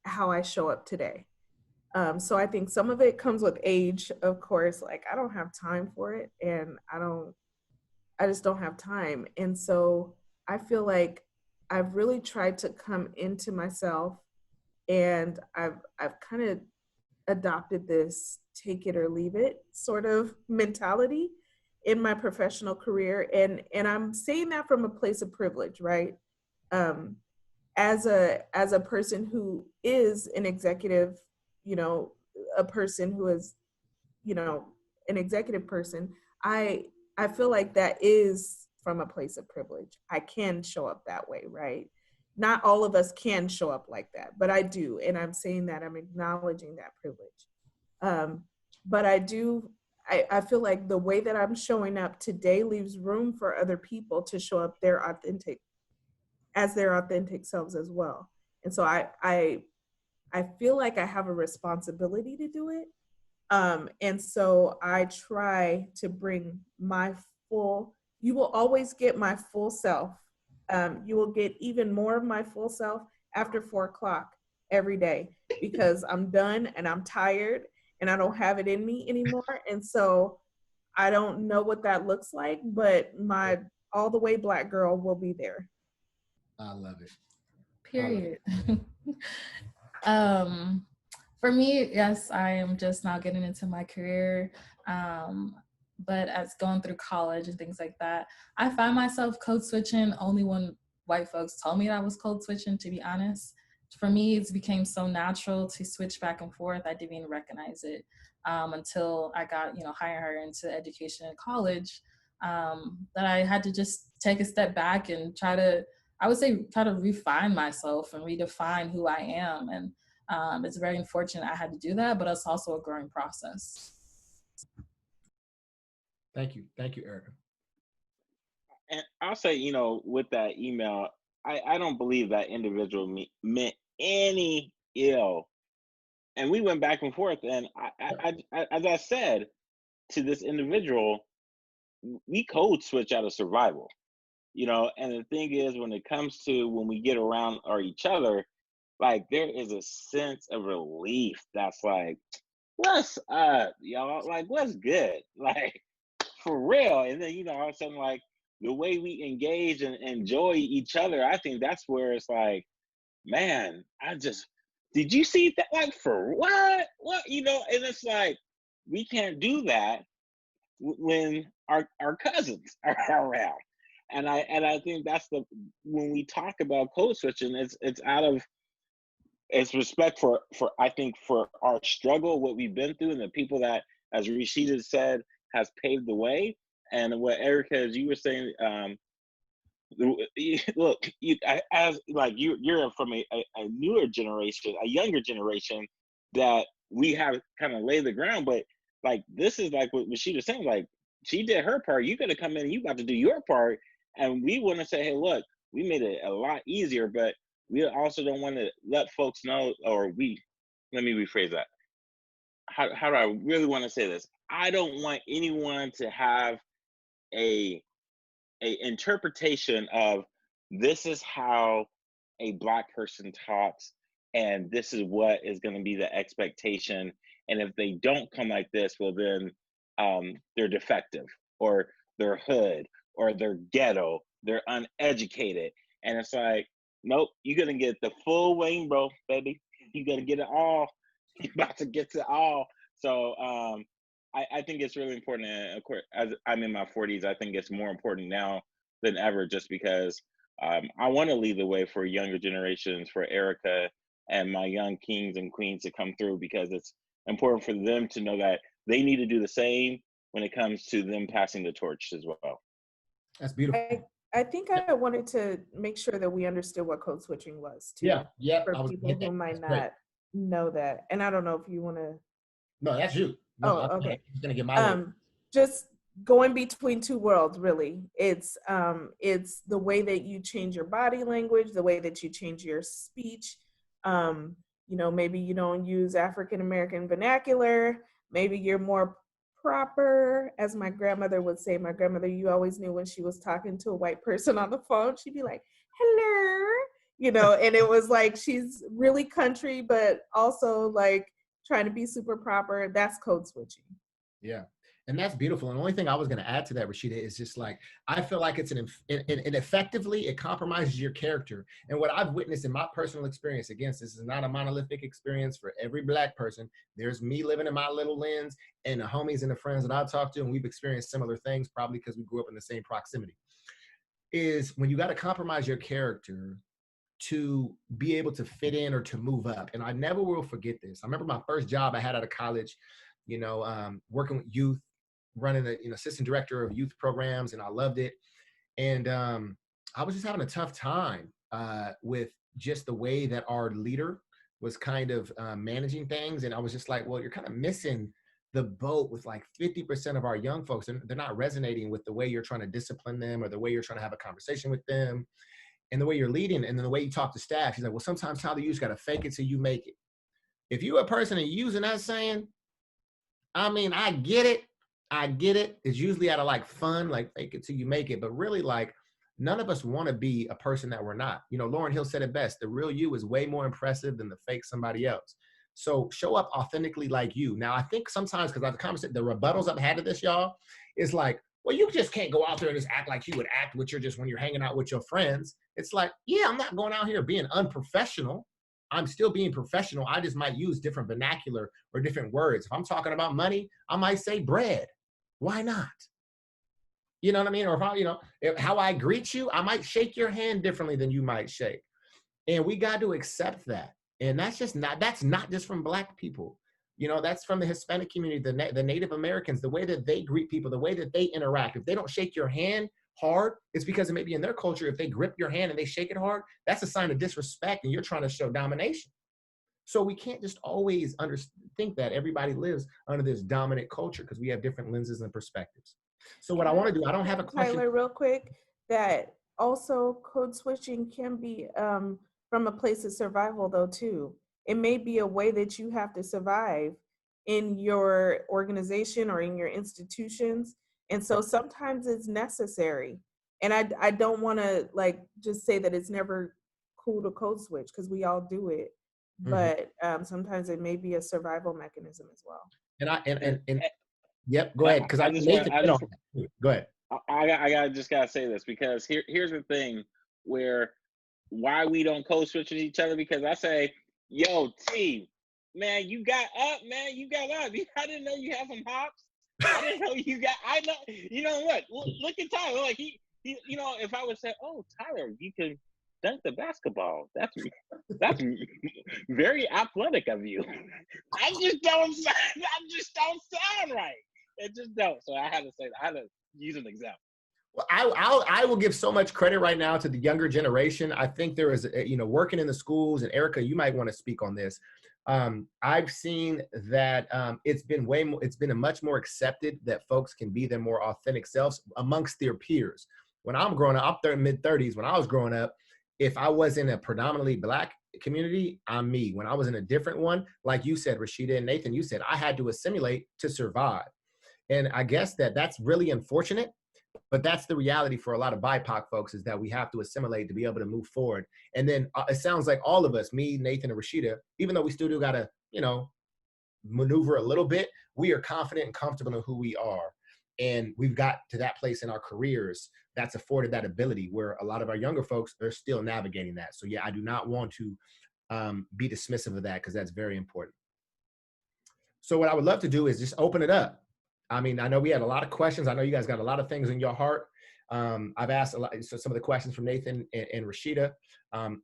how I show up today. So I think some of it comes with age, of course. Like I don't have time for it, and I just don't have time. And so I feel like I've really tried to come into myself, and I've kind of adopted this take it or leave it sort of mentality in my professional career. And I'm saying that from a place of privilege, right? Um, as a person who is an executive, you know, a person who is, you know, an executive person, I I feel like that is from a place of privilege. I can show up that way, right? Not all of us can show up like that, but I do, and I'm saying that I'm acknowledging that privilege. Um, but I do. I feel like the way that I'm showing up today leaves room for other people to show up their authentic selves as well. And so I feel like I have a responsibility to do it. And so I try to bring my full, you will always get my full self. You will get even more of my full self after 4 o'clock every day because I'm done and I'm tired and I don't have it in me anymore. And so I don't know what that looks like, but my all the way Black girl will be there. I love it. Period. um, for me, yes, I am just now getting into my career. But as going through college and things like that, I find myself code switching only when white folks told me that I was code switching, to be honest. For me, it's became so natural to switch back and forth. I didn't even recognize it until I got, higher and higher into education and college, that I had to just take a step back and I would say, try to refine myself and redefine who I am. And it's very unfortunate I had to do that, but it's also a growing process. Thank you, Erica. And I'll say, with that email, I don't believe that individual meant any ill. And we went back and forth. And as I said to this individual, we code switch out of survival, And the thing is, when it comes to when we get around or each other, like there is a sense of relief that's like, what's up, y'all? Like, what's good? Like, for real. And then, all of a sudden, like, the way we engage and enjoy each other, I think that's where it's like, man, did you see that? Like, for what? What? And it's like, we can't do that when our cousins are around. And I think that's when we talk about code switching, it's out of it's respect for I think for our struggle, what we've been through, and the people that, as Rashida said, has paved the way. And what Erica, as you were saying, look, you're from a newer generation, a younger generation, that we have kind of laid the ground. But like this is like what Rashida was saying, like she did her part. You got to come in and you got to do your part. And we want to say, hey, look, we made it a lot easier, but we also don't want to let folks know, let me rephrase that. How do I really want to say this? I don't want anyone to have a interpretation of this is how a Black person talks, and this is what is going to be the expectation. And if they don't come like this, well, then they're defective, or they're hood, or they're ghetto, they're uneducated. And it's like, nope, you're going to get the full rainbow, baby. You're going to get it all. You're about to get it all. So I think it's really important. And of course, as I'm in my 40s, I think it's more important now than ever, just because I want to lead the way for younger generations, for Erica and my young kings and queens to come through, because it's important for them to know that they need to do the same when it comes to them passing the torch as well. That's beautiful. I think I wanted to make sure that we understood what code switching was too. Yeah. For people who might not know that. And I don't know if you want to. No, that's you. No, okay. I'm gonna get my just going between two worlds, really. It's the way that you change your body language, the way that you change your speech. Maybe you don't use African American vernacular. Maybe you're more proper, as my grandmother would say. My grandmother, you always knew when she was talking to a white person on the phone, she'd be like, hello, and it was like, she's really country, but also like trying to be super proper. That's code switching. Yeah. And that's beautiful. And the only thing I was going to add to that, Rashida, is just like, I feel like it's it effectively, it compromises your character. And what I've witnessed in my personal experience, again, this is not a monolithic experience for every Black person. There's me living in my little lens, and the homies and the friends that I've talked to, and we've experienced similar things, probably because we grew up in the same proximity, is when you got to compromise your character to be able to fit in or to move up. And I never will forget this. I remember my first job I had out of college, working with youth, running an assistant director of youth programs, and I loved it. And I was just having a tough time with just the way that our leader was kind of managing things. And I was just like, well, you're kind of missing the boat with like 50% of our young folks, and they're not resonating with the way you're trying to discipline them, or the way you're trying to have a conversation with them, and the way you're leading, and then the way you talk to staff. He's like, well, sometimes, Tyler, you just got to fake it till you make it. If you're a person and using that saying, I mean, I get it. It's usually out of like fun, like fake it till you make it. But really, like, none of us want to be a person that we're not. Lauryn Hill said it best. The real you is way more impressive than the fake somebody else. So show up authentically like you. Now, I think sometimes, because the rebuttals I've had to this, y'all, is like, well, you just can't go out there and just act like you would act when you're hanging out with your friends. It's like, yeah, I'm not going out here being unprofessional. I'm still being professional. I just might use different vernacular or different words. If I'm talking about money, I might say bread. Why not? You know what I mean? Or if how I greet you, I might shake your hand differently than you might shake. And we got to accept that. And that's not just from Black people. That's from the Hispanic community, the Native Americans, the way that they greet people, the way that they interact. If they don't shake your hand hard, it's because it may be in their culture. If they grip your hand and they shake it hard, that's a sign of disrespect, and you're trying to show domination. So we can't just always think that everybody lives under this dominant culture, because we have different lenses and perspectives. So what I want to do, I don't have a question. Tyler, real quick, that also code switching can be from a place of survival though too. It may be a way that you have to survive in your organization or in your institutions. And so sometimes it's necessary. And I don't want to like just say that it's never cool to code switch, because we all do it. But sometimes it may be a survival mechanism as well. Yep, go ahead. Because go ahead. I just gotta say this, because here's the thing why we don't code switch with each other. Because I say, yo, T, man, you got up, man. You got up. I didn't know you had some hops. I didn't know you got. I know. You know what? Look at Tyler. Like he. If I would say, oh, Tyler, you can dunk the basketball. That's very athletic of you. I just don't sound right. It just don't. So I had to say that. I had to use an example. Well, I will give so much credit right now to the younger generation. I think there is, working in the schools, and Erica, you might want to speak on this. I've seen that it's been a much more accepted that folks can be their more authentic selves amongst their peers. When I'm growing up, I'm mid-30s. When I was growing up, if I was in a predominantly Black community, I'm me. When I was in a different one, like you said, Rashida and Nathan, you said, I had to assimilate to survive. And I guess that's really unfortunate, But that's the reality for a lot of BIPOC folks, is that we have to assimilate to be able to move forward. And then it sounds like all of us, me, Nathan, and Rashida, even though we still do got to, maneuver a little bit, we are confident and comfortable in who we are. And we've got to that place in our careers that's afforded that ability, where a lot of our younger folks are still navigating that. So yeah, I do not want to be dismissive of that, because that's very important. So what I would love to do is just open it up. I mean, I know we had a lot of questions. I know you guys got a lot of things in your heart. I've asked a lot, so some of the questions from Nathan and Rashida.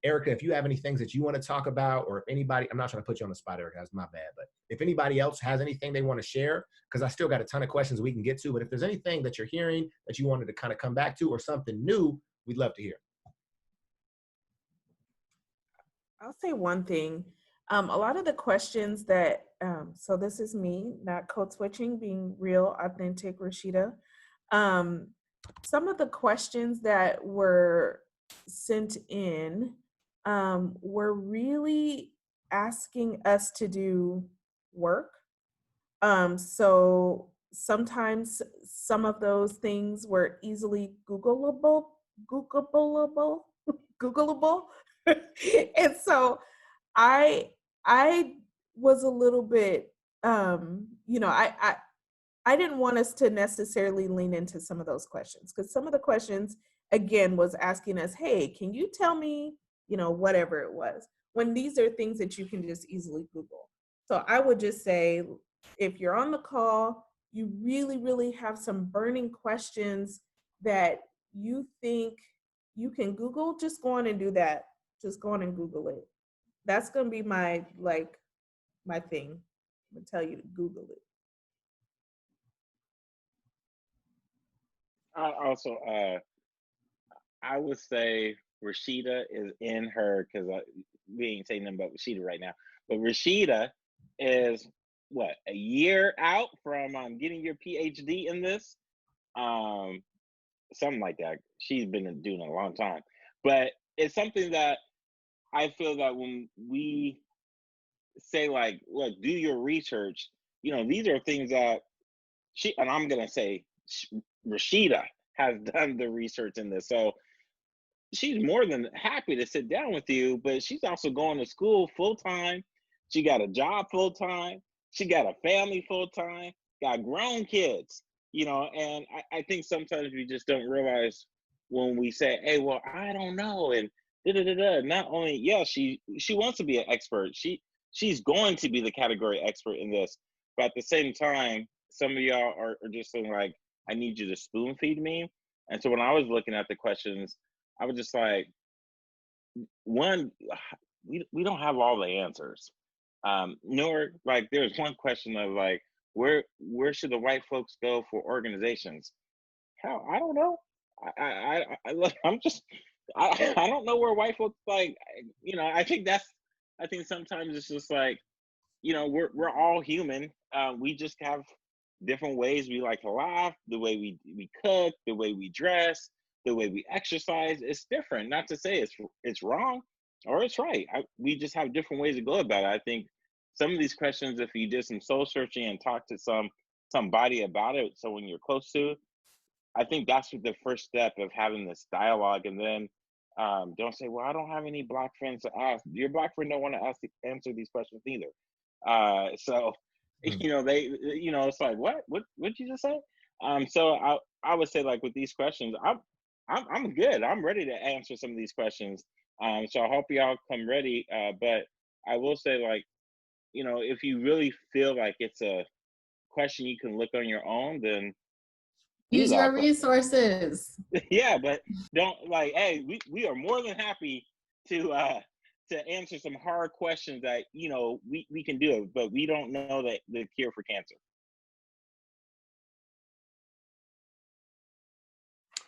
Erica, if you have any things that you want to talk about, or if anybody, I'm not trying to put you on the spot, Erica, that's my bad, but if anybody else has anything they want to share, because I still got a ton of questions we can get to, but if there's anything that you're hearing that you wanted to kind of come back to, or something new, we'd love to hear. I'll say one thing. A lot of the questions that, so this is me, not code switching, being real, authentic, Rashida. Some of the questions that were sent in were really asking us to do work. So sometimes some of those things were easily Googleable. And so I was a little bit, I didn't want us to necessarily lean into some of those questions, because some of the questions, again, was asking us, hey, can you tell me, whatever it was, when these are things that you can just easily Google. So I would just say, if you're on the call, you really, really have some burning questions that you think you can Google, just go on and do that. Just go on and Google it. That's going to be my thing. I'm going to tell you to Google it. I would say Rashida is in her, because we ain't saying nothing about Rashida right now, but Rashida is what, a year out from getting your PhD in this, something like that. She's been doing it a long time, but it's something that I feel that when we say, like, look, do your research, these are things that and I'm gonna say Rashida has done the research in this, so she's more than happy to sit down with you. But she's also going to school full time. She got a job full time. She got a family full time. Got grown kids, And I think sometimes we just don't realize when we say, "Hey, well, I don't know," and da da da da. Not only, yeah, she wants to be an expert. She's going to be the category expert in this. But at the same time, some of y'all are just saying, like, I need you to spoon feed me. And so when I was looking at the questions, I was just like, one, we don't have all the answers. Nor, like, there's one question of, like, where should the white folks go for organizations? Hell, I don't know. I'm just, I don't know where white folks, like, I think sometimes it's just like, we're all human. We just have different ways we like to laugh, the way we cook, the way we dress, the way we exercise. It's different. Not to say it's wrong or it's right. We just have different ways to go about it. I think some of these questions, if you did some soul searching and talk to somebody about it, someone you're close to, I think that's the first step of having this dialogue. And then don't say, well, I don't have any Black friends to ask. Your Black friend don't want to answer these questions either. So, it's like, what'd you just say? So I would say, like, with these questions, I'm good. I'm ready to answer some of these questions. So I hope y'all come ready. But I will say, like, if you really feel like it's a question you can look on your own, then use your resources. Yeah, but don't, like, hey, we are more than happy to answer some hard questions that we can do it, but we don't know the cure for cancer.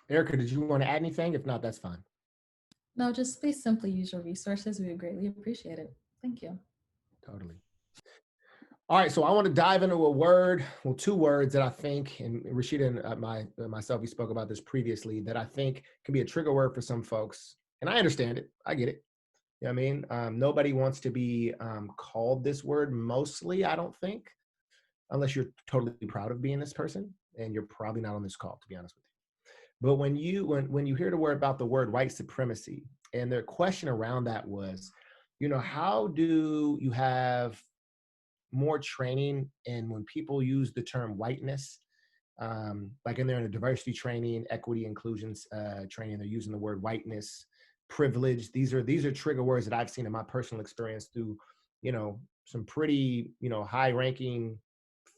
Erica, did you want to add anything? If not, that's fine. No, just please simply use your resources. We would greatly appreciate it. Thank you. Totally. All right, so I want to dive into a word, well, two words that I think, and Rashida and myself, we spoke about this previously, that I think can be a trigger word for some folks. And I understand it. I get it. You know what I mean? Nobody wants to be called this word mostly, I don't think, unless you're totally proud of being this person. And you're probably not on this call, to be honest with you. But when you hear the word about the word white supremacy, and their question around that was, how do you have more training, and when people use the term whiteness, like in a diversity training, equity, inclusions training, they're using the word whiteness, privilege. These are trigger words that I've seen in my personal experience through, some pretty, high ranking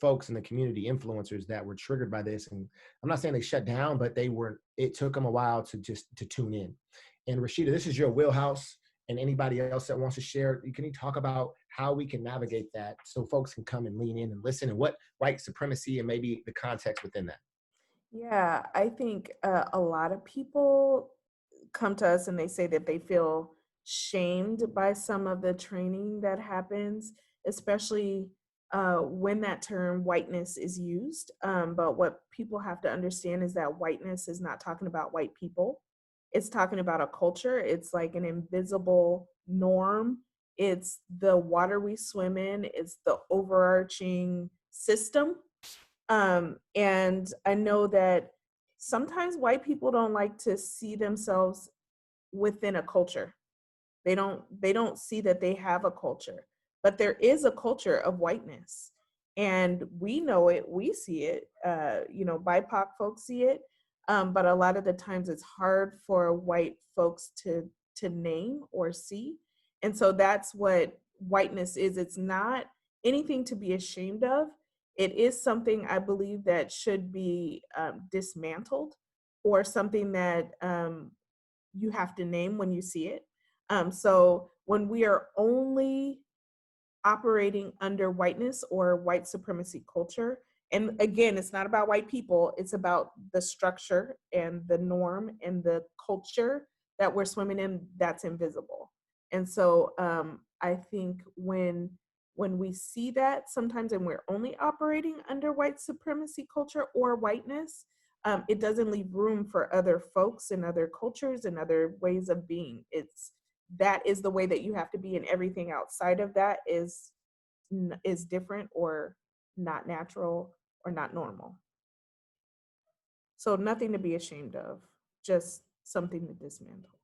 folks in the community, influencers that were triggered by this. And I'm not saying they shut down, but it took them a while to tune in. And Rashida, this is your wheelhouse, and anybody else that wants to share, can you talk about how we can navigate that so folks can come and lean in and listen, and what white supremacy and maybe the context within that? Yeah, I think a lot of people come to us and they say that they feel shamed by some of the training that happens, especially when that term whiteness is used. But what people have to understand is that whiteness is not talking about white people. It's talking about a culture. It's like an invisible norm. It's the water we swim in. It's the overarching system. And I know that sometimes white people don't like to see themselves within a culture. They don't see that they have a culture, but there is a culture of whiteness, and we know it, we see it. BIPOC folks see it, but a lot of the times it's hard for white folks to name or see. And so that's what whiteness is. It's not anything to be ashamed of. It is something I believe that should be dismantled, or something that you have to name when you see it. So when we are only operating under whiteness or white supremacy culture, and again, it's not about white people, it's about the structure and the norm and the culture that we're swimming in that's invisible. And so I think when we see that sometimes, and we're only operating under white supremacy culture or whiteness, it doesn't leave room for other folks and other cultures and other ways of being. That is the way that you have to be, and everything outside of that is different or not natural or not normal. So nothing to be ashamed of, just something to dismantle.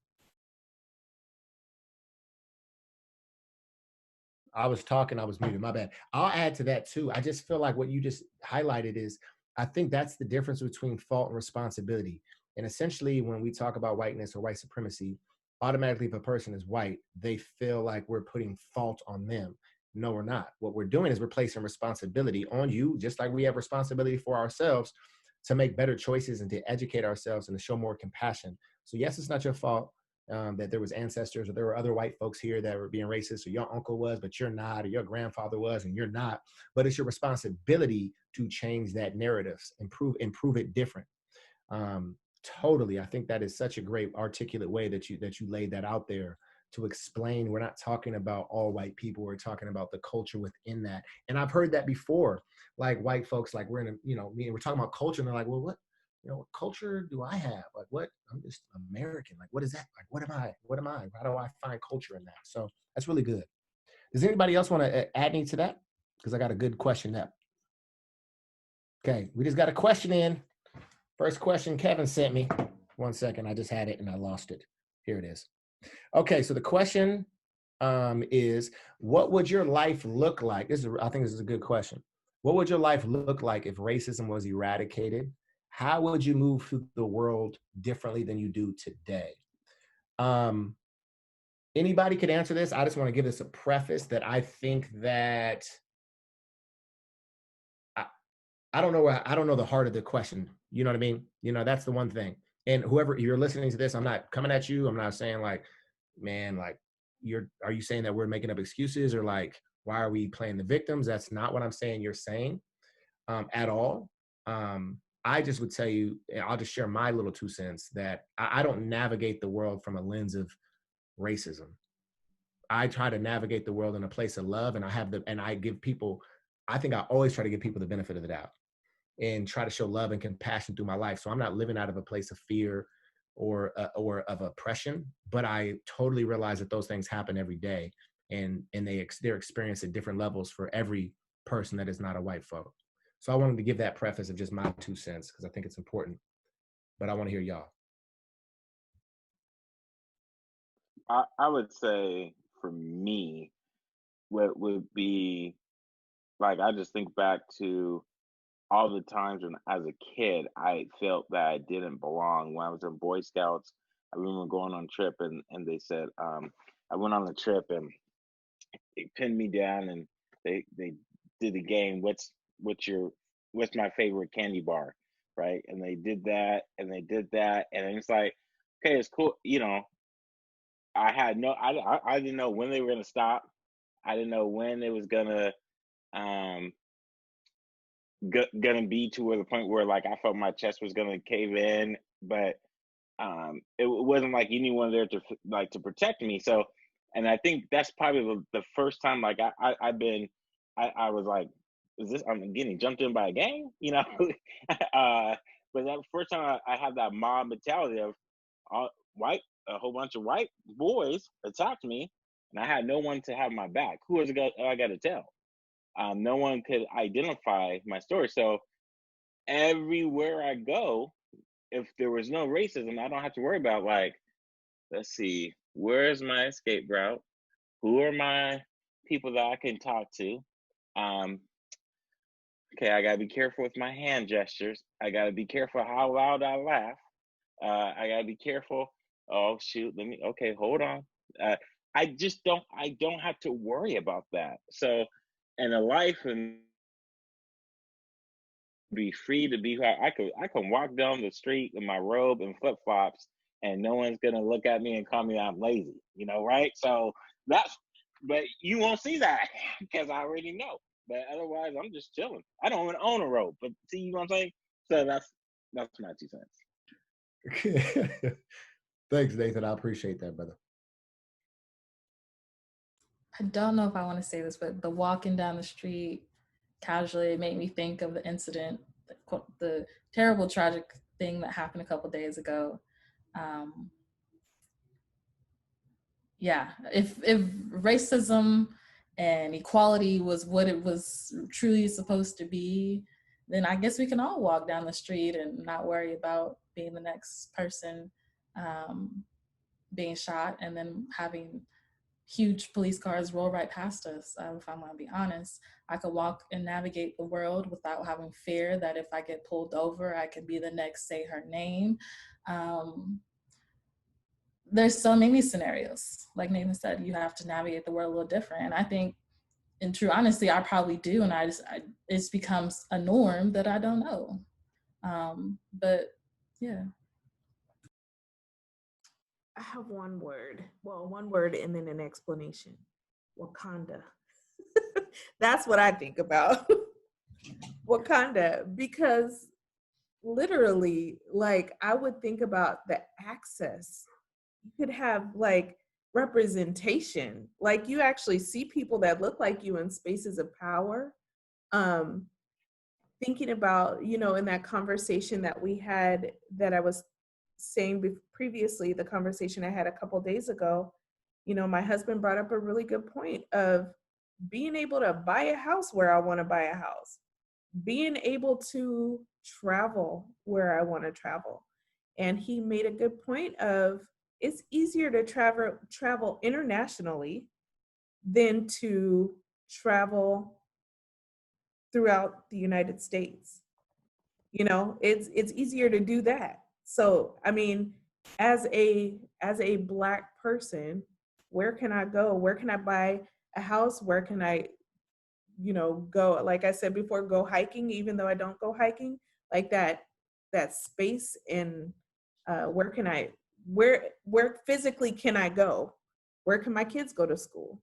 I was talking, I was muted, my bad. I'll add to that too. I just feel like what you just highlighted is, I think that's the difference between fault and responsibility. And essentially, when we talk about whiteness or white supremacy, automatically, if a person is white, they feel like we're putting fault on them. No, we're not. What we're doing is we're placing responsibility on you, just like we have responsibility for ourselves to make better choices and to educate ourselves and to show more compassion. So yes, it's not your fault that there was ancestors or there were other white folks here that were being racist, or your uncle was, but you're not, or your grandfather was, and you're not. But it's your responsibility to change that narrative, improve it different. Totally. I think that is such a great articulate way that you laid that out there to explain. We're not talking about all white people. We're talking about the culture within that. And I've heard that before, like white folks, like we're in a, we're talking about culture, and they're like, well, what culture do I have? Like, what? I'm just American. Like, what is that? Like, what am I? What am I? How do I find culture in that? So that's really good. Does anybody else want to add any to that? Because I got a good question up. Okay, we just got a question in. First question Kevin sent me. 1 second, I just had it and I lost it. Here it is. Okay, so the question is, what would your life look like? I think this is a good question. What would your life look like if racism was eradicated? How would you move through the world differently than you do today? Anybody could answer this. I just want to give this a preface that I think that I don't know the heart of the question. You know what I mean? That's the one thing. And whoever you're listening to this, I'm not coming at you. I'm not saying like, man, like are you saying that we're making up excuses, or like, why are we playing the victims? That's not what I'm saying you're saying at all. I just would tell you, I'll just share my little 2 cents, that I don't navigate the world from a lens of racism. I try to navigate the world in a place of love, and I give people, I think I always try to give people the benefit of the doubt and try to show love and compassion through my life. So I'm not living out of a place of fear or of oppression, but I totally realize that those things happen every day, and they're experienced at different levels for every person that is not a white folk. So I wanted to give that preface of just my 2 cents, because I think it's important. but I want to hear y'all. I would say for me, what would be like, I just think back to all the times when, as a kid, I felt that I didn't belong. When I was in Boy Scouts, I remember going on a trip, and they said, I went on a trip and they pinned me down, and they did the game. What's your what's my favorite candy bar, right? And they did that, and they did that, and it's like, okay, it's cool. I had no, I didn't know when they were gonna stop. I didn't know when it was um gonna be to where the point where like I felt my chest was gonna cave in, but it wasn't like anyone there to like to protect me. So, and I think that's probably the first time like I was like, is this, I'm getting jumped in by a gang, but that first time I had that mob mentality of white, a whole bunch of white boys attacked me, and I had no one to have my back. Who was I got to tell? No one could identify my story. So everywhere I go, if there was no racism, I don't have to worry about like, let's see, where's my escape route? Who are my people that I can talk to? Um, okay, I gotta be careful with my hand gestures. I gotta be careful how loud I laugh. I gotta be careful. Oh shoot, okay, hold on. Uh, I don't have to worry about that. So, in a life and be free to be who I can walk down the street in my robe and flip flops, and no one's gonna look at me and call me I'm lazy, right? So that's, but you won't see that because I already know. But otherwise, I'm just chilling. I don't even own a robe, but see what I'm saying? So that's my 2 cents. Thanks, Nathan. I appreciate that, brother. I don't know if I want to say this, but the walking down the street casually made me think of the incident, the terrible, tragic thing that happened a couple days ago. Yeah, if racism and equality was what it was truly supposed to be, then I guess we can all walk down the street and not worry about being the next person being shot and then having huge police cars roll right past us. If I'm gonna be honest, I could walk and navigate the world without having fear that if I get pulled over, I could be the next say her name. There's so many scenarios. Like Nathan said, you have to navigate the world a little different. And I think, in true honesty, I probably do. And it becomes a norm that I don't know. But yeah. I have one word. Well, one word and then an explanation. Wakanda. That's what I think about. Wakanda, because literally, like, I would think about the access. You could have like representation. Like, you actually see people that look like you in spaces of power. Thinking about, in that conversation that we had, that I was saying previously, the conversation I had a couple days ago, my husband brought up a really good point of being able to buy a house where I want to buy a house, being able to travel where I want to travel. And he made a good point of, it's easier to travel internationally than to travel throughout the United States. It's easier to do that. So, I mean, as a Black person, where can I go? Where can I buy a house? Where can I, go, like I said before, go hiking, even though I don't go hiking, like that space. And where physically can I go? Where can my kids go to school?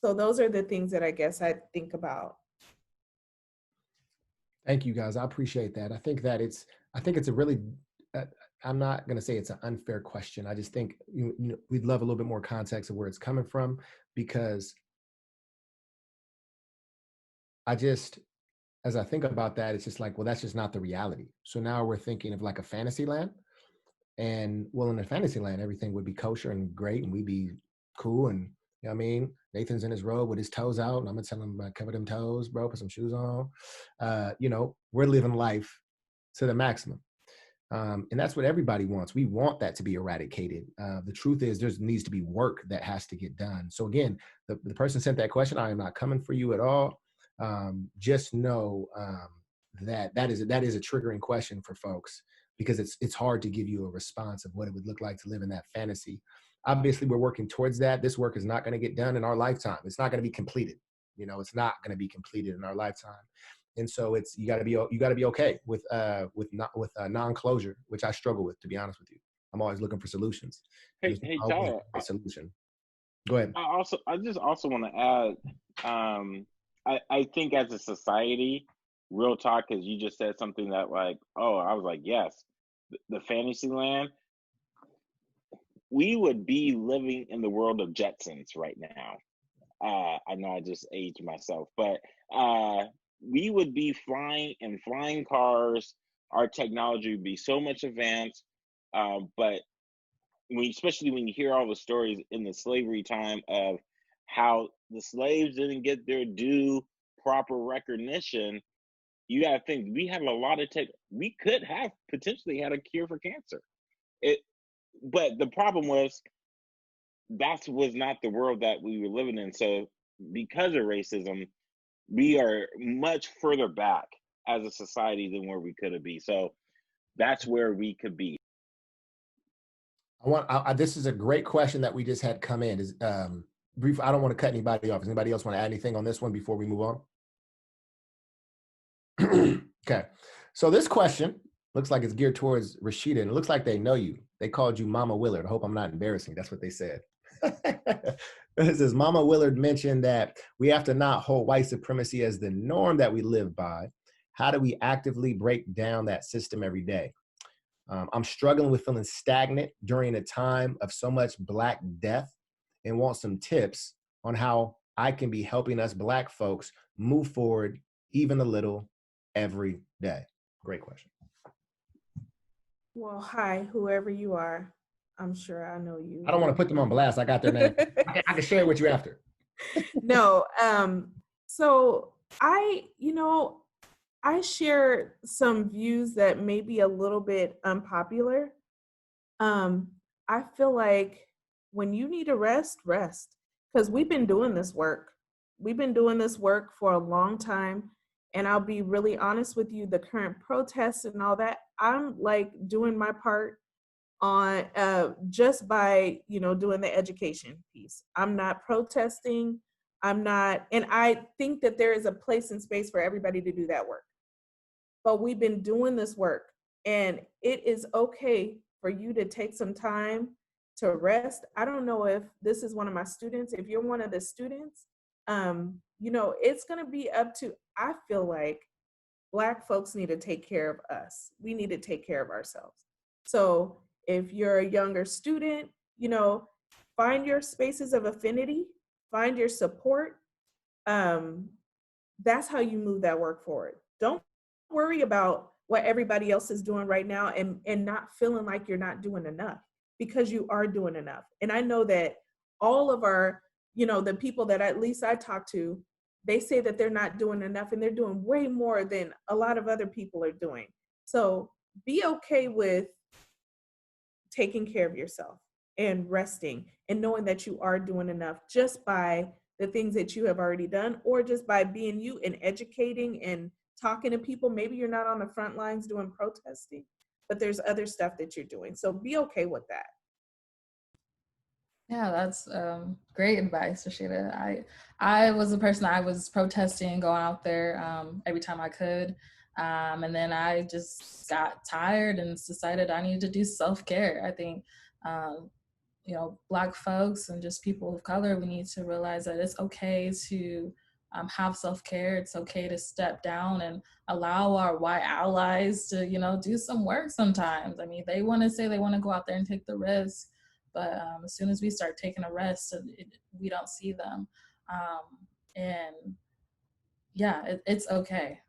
So those are the things that I guess I think about. Thank you, guys. I appreciate that. I think it's a really, I'm not going to say it's an unfair question. I just think we'd love a little bit more context of where it's coming from, because as I think about that, it's just like, well, that's just not the reality. So now we're thinking of like a fantasy land, and well, in a fantasy land, everything would be kosher and great, and we'd be cool. And you know what I mean? Nathan's in his robe with his toes out, and I'm gonna tell him, cover them toes, bro, put some shoes on. We're living life to the maximum. And that's what everybody wants. We want that to be eradicated. The truth is there needs to be work that has to get done. So again, the person sent that question. I am not coming for you at all. Just know that is a triggering question for folks, because it's hard to give you a response of what it would look like to live in that fantasy. Obviously, we're working towards that. This work is not going to get done in our lifetime. It's not going to be completed. It's not going to be completed in our lifetime. And so you got to be okay with non-closure, which I struggle with, to be honest with you. I'm always looking for solutions. Hey, Tyler, a solution. Go ahead. I just also want to add, I think as a society, real talk, because you just said something that I was like, yes, the fantasy land, we would be living in the world of Jetsons right now. I know I just aged myself, but we would be flying in flying cars. Our technology would be so much advanced. But especially when you hear all the stories in the slavery time of how the slaves didn't get their due proper recognition, you got to think we have a lot of we could have potentially had a cure for cancer. But the problem was that was not the world that we were living in. So because of racism, we are much further back as a society than where we could be. So that's where we could be. This is a great question that we just had come in. Is brief. I don't want to cut anybody off. Does anybody else want to add anything on this one before we move on? Okay. So this question looks like it's geared towards Rashida, and it looks like they know you. They called you Mama Willard. I hope I'm not embarrassing. That's what they said. It says, Mama Willard mentioned that we have to not hold white supremacy as the norm that we live by. How do we actively break down that system every day? I'm struggling with feeling stagnant during a time of so much Black death, and want some tips on how I can be helping us Black folks move forward even a little every day. Great question. Well, hi, whoever you are. I'm sure I know you. I don't want to put them on blast. I got their name. I can share it with you after. No. So I share some views that may be a little bit unpopular. I feel like when you need to rest, because we've been doing this work. We've been doing this work for a long time. And I'll be really honest with you, the current protests and all that, I'm doing my part on just by doing the education piece. I'm not protesting. And I think that there is a place and space for everybody to do that work. But we've been doing this work, and it is okay for you to take some time to rest. I don't know if this is one of my students. If you're one of the students, it's going to be up to, I feel like Black folks need to take care of us. We need to take care of ourselves. So if you're a younger student, find your spaces of affinity, find your support. That's how you move that work forward. Don't worry about what everybody else is doing right now and not feeling like you're not doing enough, because you are doing enough. And I know that all of our, the people that at least I talk to, they say that they're not doing enough, and they're doing way more than a lot of other people are doing. So be okay with taking care of yourself and resting and knowing that you are doing enough just by the things that you have already done, or just by being you and educating and talking to people. Maybe you're not on the front lines doing protesting, but there's other stuff that you're doing. So be okay with that. Yeah, that's great advice, Rashida. I was a person, I was protesting, going out there every time I could. And then I just got tired and decided I needed to do self-care. I think, Black folks and just people of color, we need to realize that it's okay to have self-care. It's okay to step down and allow our white allies to, do some work sometimes. I mean, they want to say they want to go out there and take the risk, but as soon as we start taking a rest, we don't see them. And yeah, it's okay.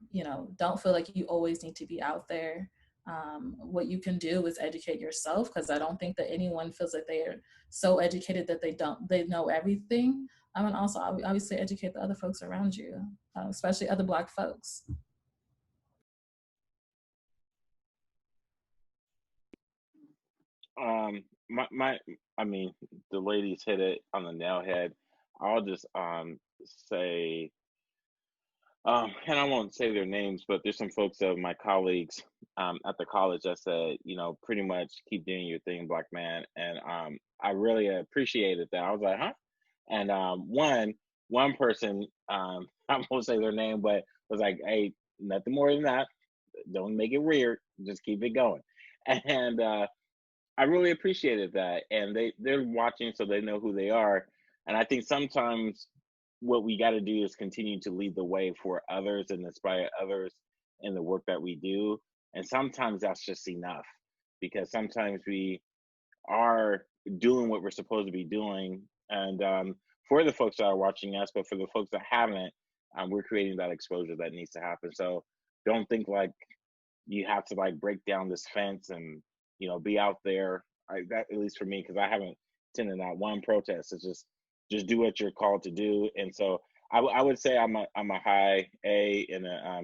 Don't feel like you always need to be out there. What you can do is educate yourself, because I don't think that anyone feels like they are so educated that they know everything. And also obviously educate the other folks around you, especially other Black folks. I mean, the ladies hit it on the nail head. I'll just say, and I won't say their names, but there's some folks of my colleagues at the college that said, pretty much keep doing your thing, black man. And I really appreciated that. I was like, huh? And one person, I won't say their name, but was like, hey, nothing more than that. Don't make it weird. Just keep it going. And I really appreciated that, and they're watching, so they know who they are. And I think sometimes what we got to do is continue to lead the way for others and inspire others in the work that we do. And sometimes that's just enough, because sometimes we are doing what we're supposed to be doing, and for the folks that are watching us, but for the folks that haven't, we're creating that exposure that needs to happen. So don't think like you have to like break down this fence and be out there. That, at least for me, because I haven't attended that one protest. It's just do what you're called to do. And so I would say I'm a high A and a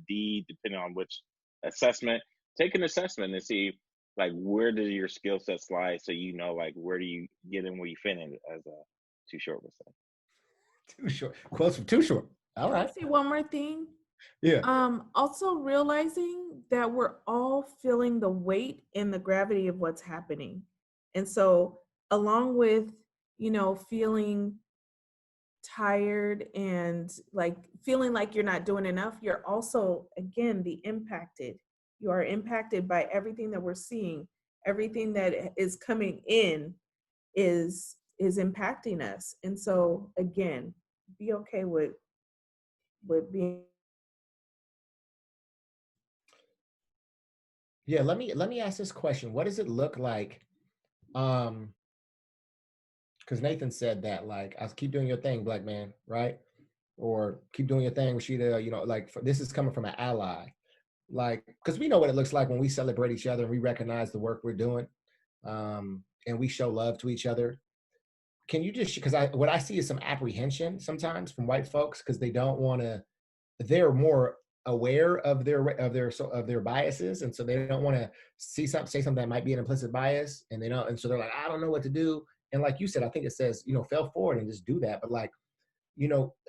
D, depending on which assessment. Take an assessment and see like where do your skill sets lie, so like where do you get in, where you fit in, as Too Short would say. Too Short. Quotes from Too Short. All Can I right. say one more thing? Yeah. Also realizing that we're all feeling the weight and the gravity of what's happening. And so along with, feeling tired and like feeling like you're not doing enough, you're also, again, you are impacted by everything that we're seeing. Everything that is coming in is impacting us. And so again, be okay with being. Yeah, let me ask this question. What does it look like? Because Nathan said that, like, I keep doing your thing, black man, right? Or keep doing your thing, Rashida. Like this is coming from an ally, like, because we know what it looks like when we celebrate each other and we recognize the work we're doing, and we show love to each other. Can you just, because what I see is some apprehension sometimes from white folks, because they don't want to, they're more aware of their biases, and so they don't want to say something that might be an implicit bias, and they don't, and so they're like, I don't know what to do. And like you said, I think it says, fail forward and just do that. But like,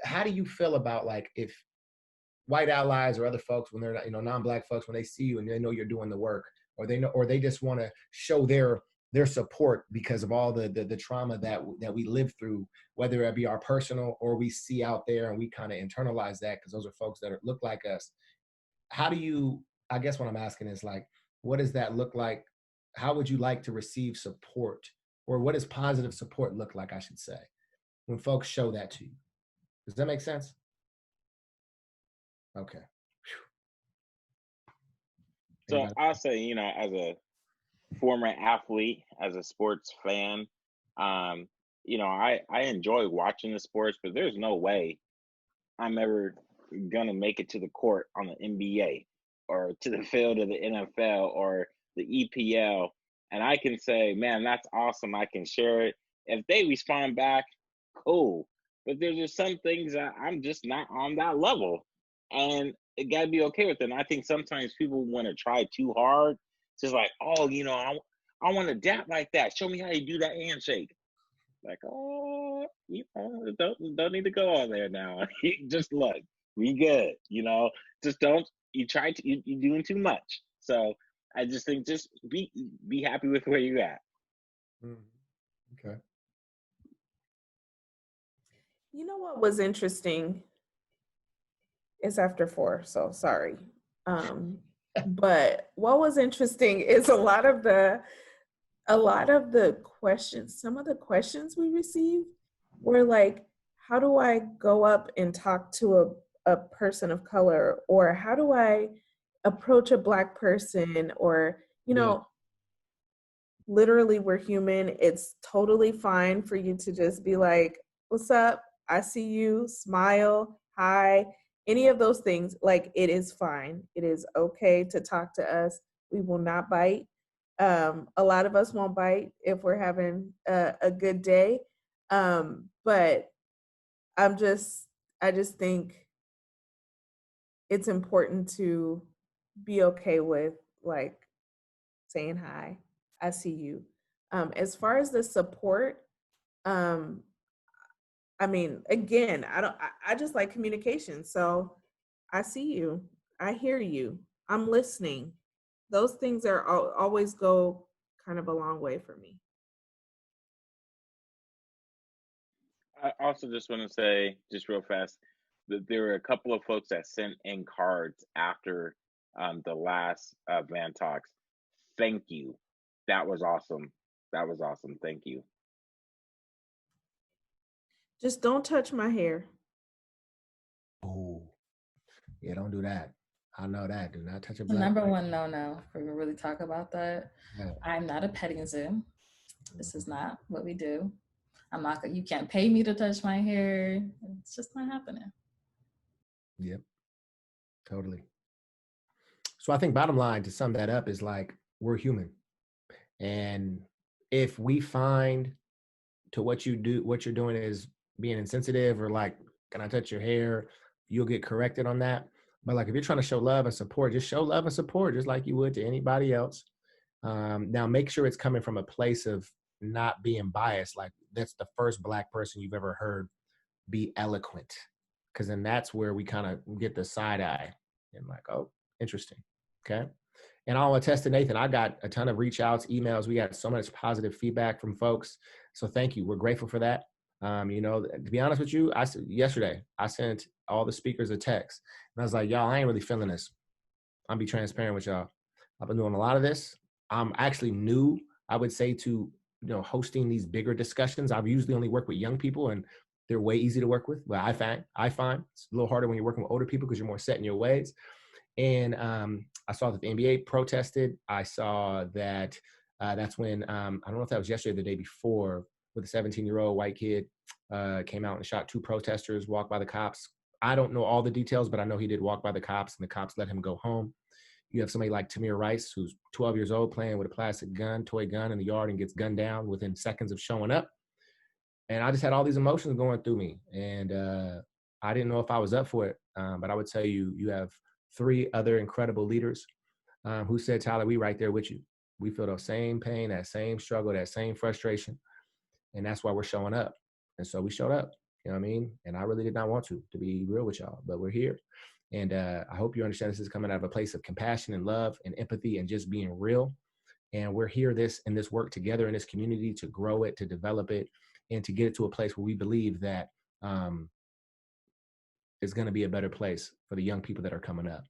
how do you feel about, like, if white allies or other folks, when they're not, non-black folks, when they see you and they know you're doing the work, or they know, or they just want to show their support because of all the trauma that we live through, whether it be our personal or we see out there, and we kind of internalize that because those are folks that look like us. How do you, I guess what I'm asking is, like, what does that look like? How would you like to receive support, or what does positive support look like, I should say, when folks show that to you? Does that make sense? Okay. So Anybody? I'll say, as a former athlete, as a sports fan, I enjoy watching the sports, but there's no way I'm ever gonna make it to the court on the NBA or to the field of the NFL or the EPL. And I can say, man, that's awesome. I can share it. If they respond back, cool. But there's just some things that I'm just not on that level. And it gotta be okay with it. And I think sometimes people want to try too hard. Just like, oh, I want to adapt like that. Show me how you do that handshake. Like, oh, don't need to go on there now. Just look, we good. Just don't. You're doing too much. So I just think just be happy with where you're at. Okay. You know what was interesting? It's after 4, so sorry. But what was interesting is a lot of the questions, some of the questions we received were like, how do I go up and talk to a person of color? Or how do I approach a Black person? Or, literally, we're human. It's totally fine for you to just be like, what's up? I see you, smile, hi, any of those things. Like, it is fine. It is okay to talk to us. We will not bite. A lot of us won't bite if we're having a good day. But I just think it's important to be okay with, like, saying hi. I see you. As far as the support, um, I mean, again, I just like communication. So I see you. I hear you. I'm listening. Those things are always go kind of a long way for me. I also just want to say, just real fast, that there were a couple of folks that sent in cards after the last Van Talks. Thank you. That was awesome. That was awesome. Thank you. Just don't touch my hair. Oh, yeah, don't do that. I know that. Do not touch a The black number man. one no, if we really talk about that. Yeah. I'm not a petting zoo. This is not what we do. I'm not, you can't pay me to touch my hair. It's just not happening. Yep, totally. So I think bottom line, to sum that up, is like, we're human. And if we find to what you do, what you're doing is being insensitive, or like, can I touch your hair? You'll get corrected on that. But like, if you're trying to show love and support, just show love and support, just like you would to anybody else. Now, make sure it's coming from a place of not being biased. Like, that's the first Black person you've ever heard be eloquent, because then that's where we kind of get the side eye and like, oh, interesting. Okay. And I'll attest to Nathan, I got a ton of reach outs, emails. We got so much positive feedback from folks. So thank you. We're grateful for that. You know, to be honest with you, yesterday I sent all the speakers a text and I was like, y'all, I ain't really feeling this. I'll be transparent with y'all. I've been doing a lot of this. I'm actually new, I would say, to, you know, hosting these bigger discussions. I've usually only worked with young people and they're way easy to work with. But I find it's a little harder when you're working with older people because you're more set in your ways. And I saw that the NBA protested. I saw that that's when, I don't know if that was yesterday or the day before, with a 17-year-old white kid came out and shot 2 protesters, walked by the cops. I don't know all the details, but I know he did walk by the cops and the cops let him go home. You have somebody like Tamir Rice, who's 12 years old, playing with a plastic gun, toy gun in the yard, and gets gunned down within seconds of showing up. And I just had all these emotions going through me. And I didn't know if I was up for it. But I would tell you, you have 3 other incredible leaders who said, Tyler, we right there with you. We feel the same pain, that same struggle, that same frustration. And that's why we're showing up. And so we showed up, you know what I mean? And I really did not want to be real with y'all, but we're here. And I hope you understand this is coming out of a place of compassion and love and empathy and just being real. And we're here in this work together in this community to grow it, to develop it, and to get it to a place where we believe that it's going to be a better place for the young people that are coming up.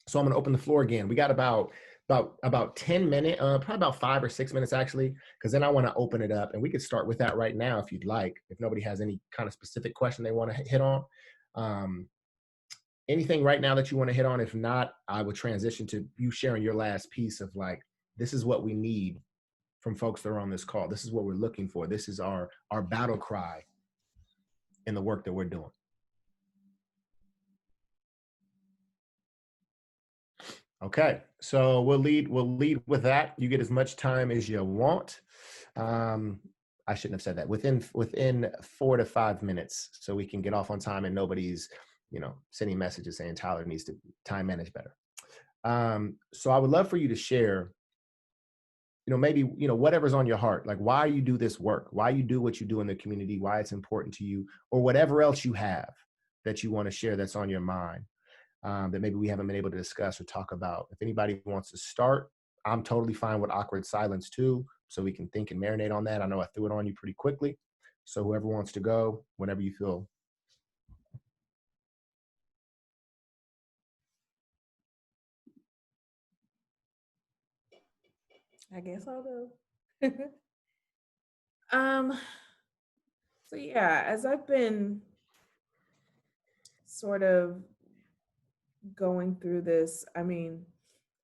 So I'm going to open the floor again. We got about 10 minutes, probably about 5 or 6 minutes actually, because then I want to open it up and we could start with that right now if you'd like, if nobody has any kind of specific question they want to hit on. Anything right now that you want to hit on? If not, I would transition to you sharing your last piece of like, this is what we need from folks that are on this call. This is what we're looking for. This is our battle cry in the work that we're doing. Okay, so we'll lead with that. You get as much time as you want. I shouldn't have said that. Within 4 to 5 minutes, so we can get off on time and nobody's, you know, sending messages saying Tyler needs to time manage better. So I would love for you to share, you know, maybe, you know, whatever's on your heart, like why you do this work, why you do what you do in the community, why it's important to you, or whatever else you have that you want to share that's on your mind. That maybe we haven't been able to discuss or talk about. If anybody wants to start, I'm totally fine with awkward silence too, so we can think and marinate on that. I know I threw it on you pretty quickly. So whoever wants to go, whenever you feel. I guess I'll go. So yeah, as I've been sort of going through this, I mean,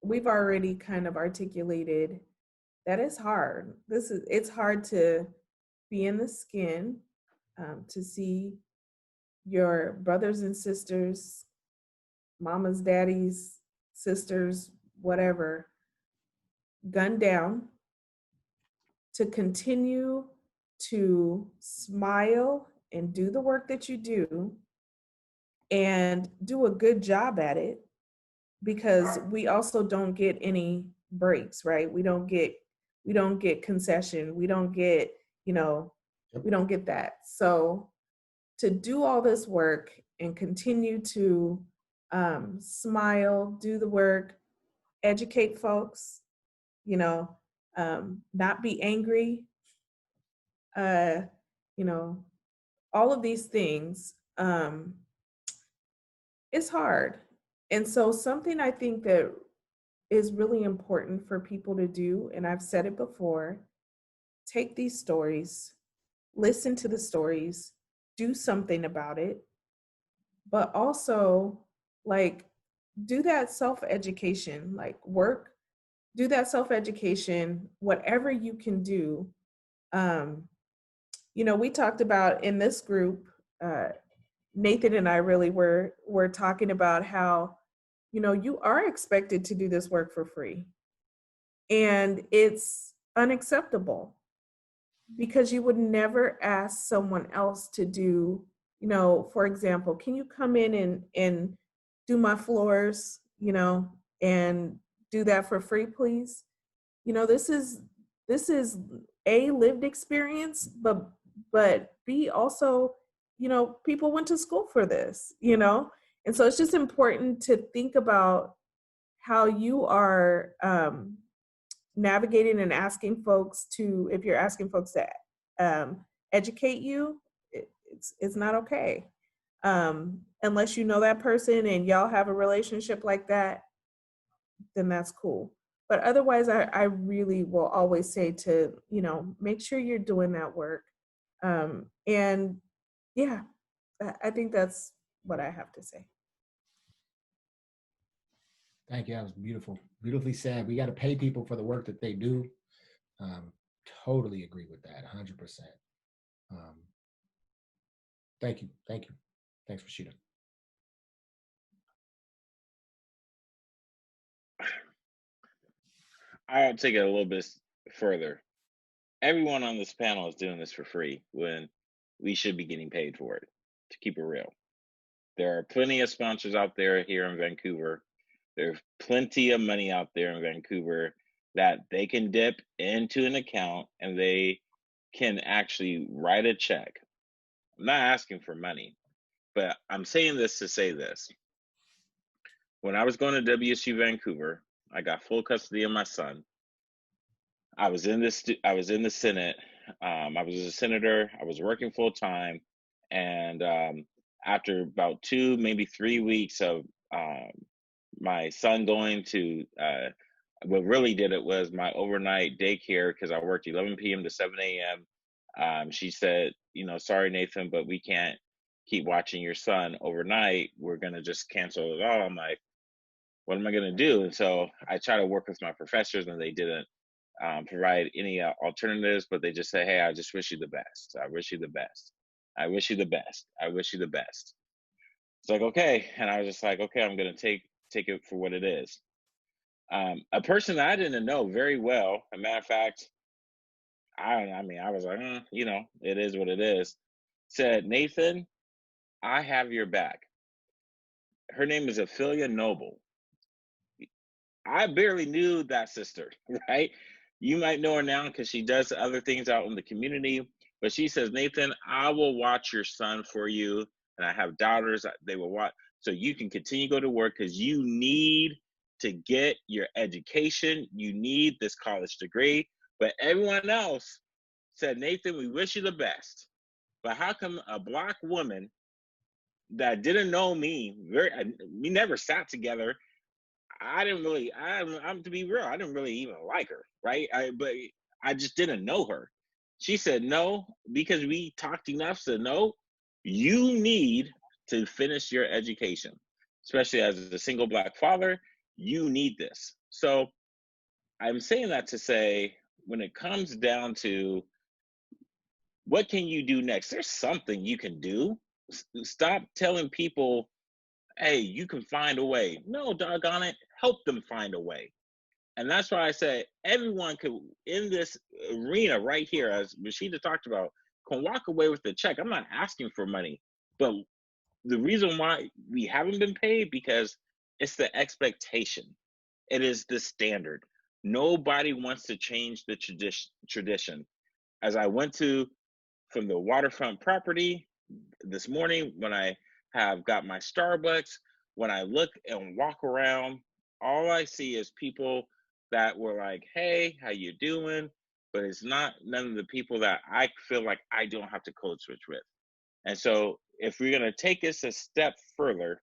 we've already kind of articulated that it's hard. It's hard to be in the skin, to see your brothers and sisters, mamas, daddies, sisters, whatever, gunned down, to continue to smile and do the work that you do and do a good job at it, because we also don't get any breaks, right? We don't get we don't get concession, we don't get, you know, we don't get that. So to do all this work and continue to smile, do the work, educate folks, you know, not be angry, you know, all of these things, it's hard. And so something I think that is really important for people to do, and I've said it before, take these stories, listen to the stories, do something about it, but also like do that self-education, like work, do that self-education, whatever you can do. Um, we talked about in this group, Nathan and I really were talking about how, you are expected to do this work for free. And it's unacceptable because you would never ask someone else to do, for example, can you come in and do my floors, and do that for free, please? This is a lived experience, but B also, people went to school for this, and so it's just important to think about how you are navigating and asking folks to, if you're asking folks to educate you, it's not okay. Unless you know that person and y'all have a relationship like that, then that's cool. But otherwise, I really will always say to, make sure you're doing that work. And yeah, I think that's what I have to say. Thank you. That was beautiful. Beautifully said. We got to pay people for the work that they do. Totally agree with that, 100%. Thank you. Thank you. Thanks, Rashida. I'll take it a little bit further. Everyone on this panel is doing this for free when we should be getting paid for it, to keep it real. There are plenty of sponsors out there here in Vancouver. There's plenty of money out there in Vancouver that they can dip into an account and they can actually write a check. I'm not asking for money, but I'm saying this to say this. When I was going to WSU Vancouver, I got full custody of my son. I was in the Senate. I was a senator. I was working full time, and after about 2, maybe 3 weeks of my son going to what really did it was my overnight daycare, because I worked 11 p.m. to 7 a.m. She said, sorry, Nathan, but we can't keep watching your son overnight. We're going to just cancel it all. I'm like, what am I going to do? And so I try to work with my professors, and they didn't provide any alternatives, but they just say, hey, I just wish you the best. I wish you the best. I wish you the best. I wish you the best. It's like, okay. And I was just like, okay, I'm going to take it for what it is. A person that I didn't know very well, a matter of fact, I was like, it is what it is, said, Nathan, I have your back. Her name is Ophelia Noble. I barely knew that sister, right? You might know her now because she does other things out in the community, but she says, Nathan, I will watch your son for you. And I have daughters, they will watch. So you can continue to go to work because you need to get your education. You need this college degree. But everyone else said, Nathan, we wish you the best. But how come a Black woman that didn't know me, we never sat together, I'm to be real, I didn't really even like her, right? But I just didn't know her. She said, no, because we talked enough to know you need to finish your education, especially as a single Black father, you need this. So I'm saying that to say, when it comes down to what can you do next, there's something you can do. Stop telling people, hey, you can find a way. No, doggone it, help them find a way. And that's why I say everyone could, in this arena right here, as Rashida talked about, can walk away with a check. I'm not asking for money, but the reason why we haven't been paid, because it's the expectation. It is the standard. Nobody wants to change the tradition. As I went from the waterfront property this morning, when I have got my Starbucks, when I look and walk around, all I see is people that were like, hey, how you doing? But it's not none of the people that I feel like I don't have to code switch with. And so if we're going to take this a step further,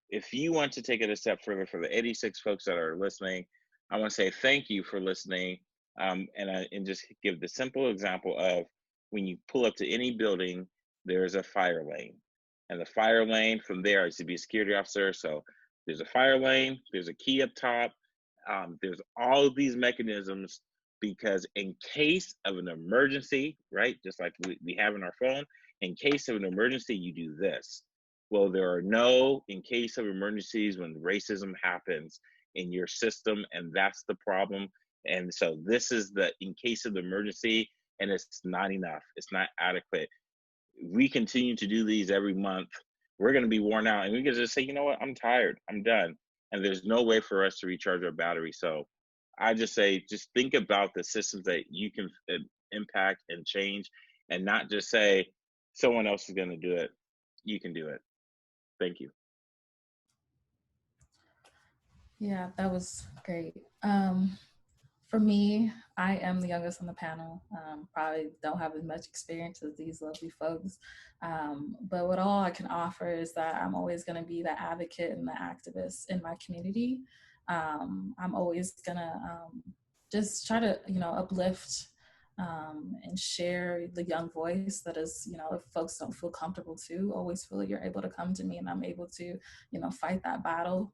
if you want to take it a step further for the 86 folks that are listening, I want to say thank you for listening, and just give the simple example of when you pull up to any building, there's a fire lane. And the fire lane from there, I used to be a security officer, so there's a fire lane, there's a key up top, there's all of these mechanisms because in case of an emergency, right, just like we have in our phone, in case of an emergency, you do this. Well, there are no in case of emergencies when racism happens in your system, and that's the problem. And so this is the in case of the emergency, and it's not enough. It's not adequate. We continue to do these every month. We're going to be worn out, and we can just say, you know what, I'm tired, I'm done. And there's no way for us to recharge our battery. So I just say, just think about the systems that you can impact and change, and not just say someone else is going to do it. You can do it. Thank you. Yeah, that was great. For me, I am the youngest on the panel. Probably don't have as much experience as these lovely folks. But what all I can offer is that I'm always going to be the advocate and the activist in my community. I'm always going to just try to, uplift and share the young voice that is, if folks don't feel comfortable to, always feel like you're able to come to me and I'm able to, fight that battle.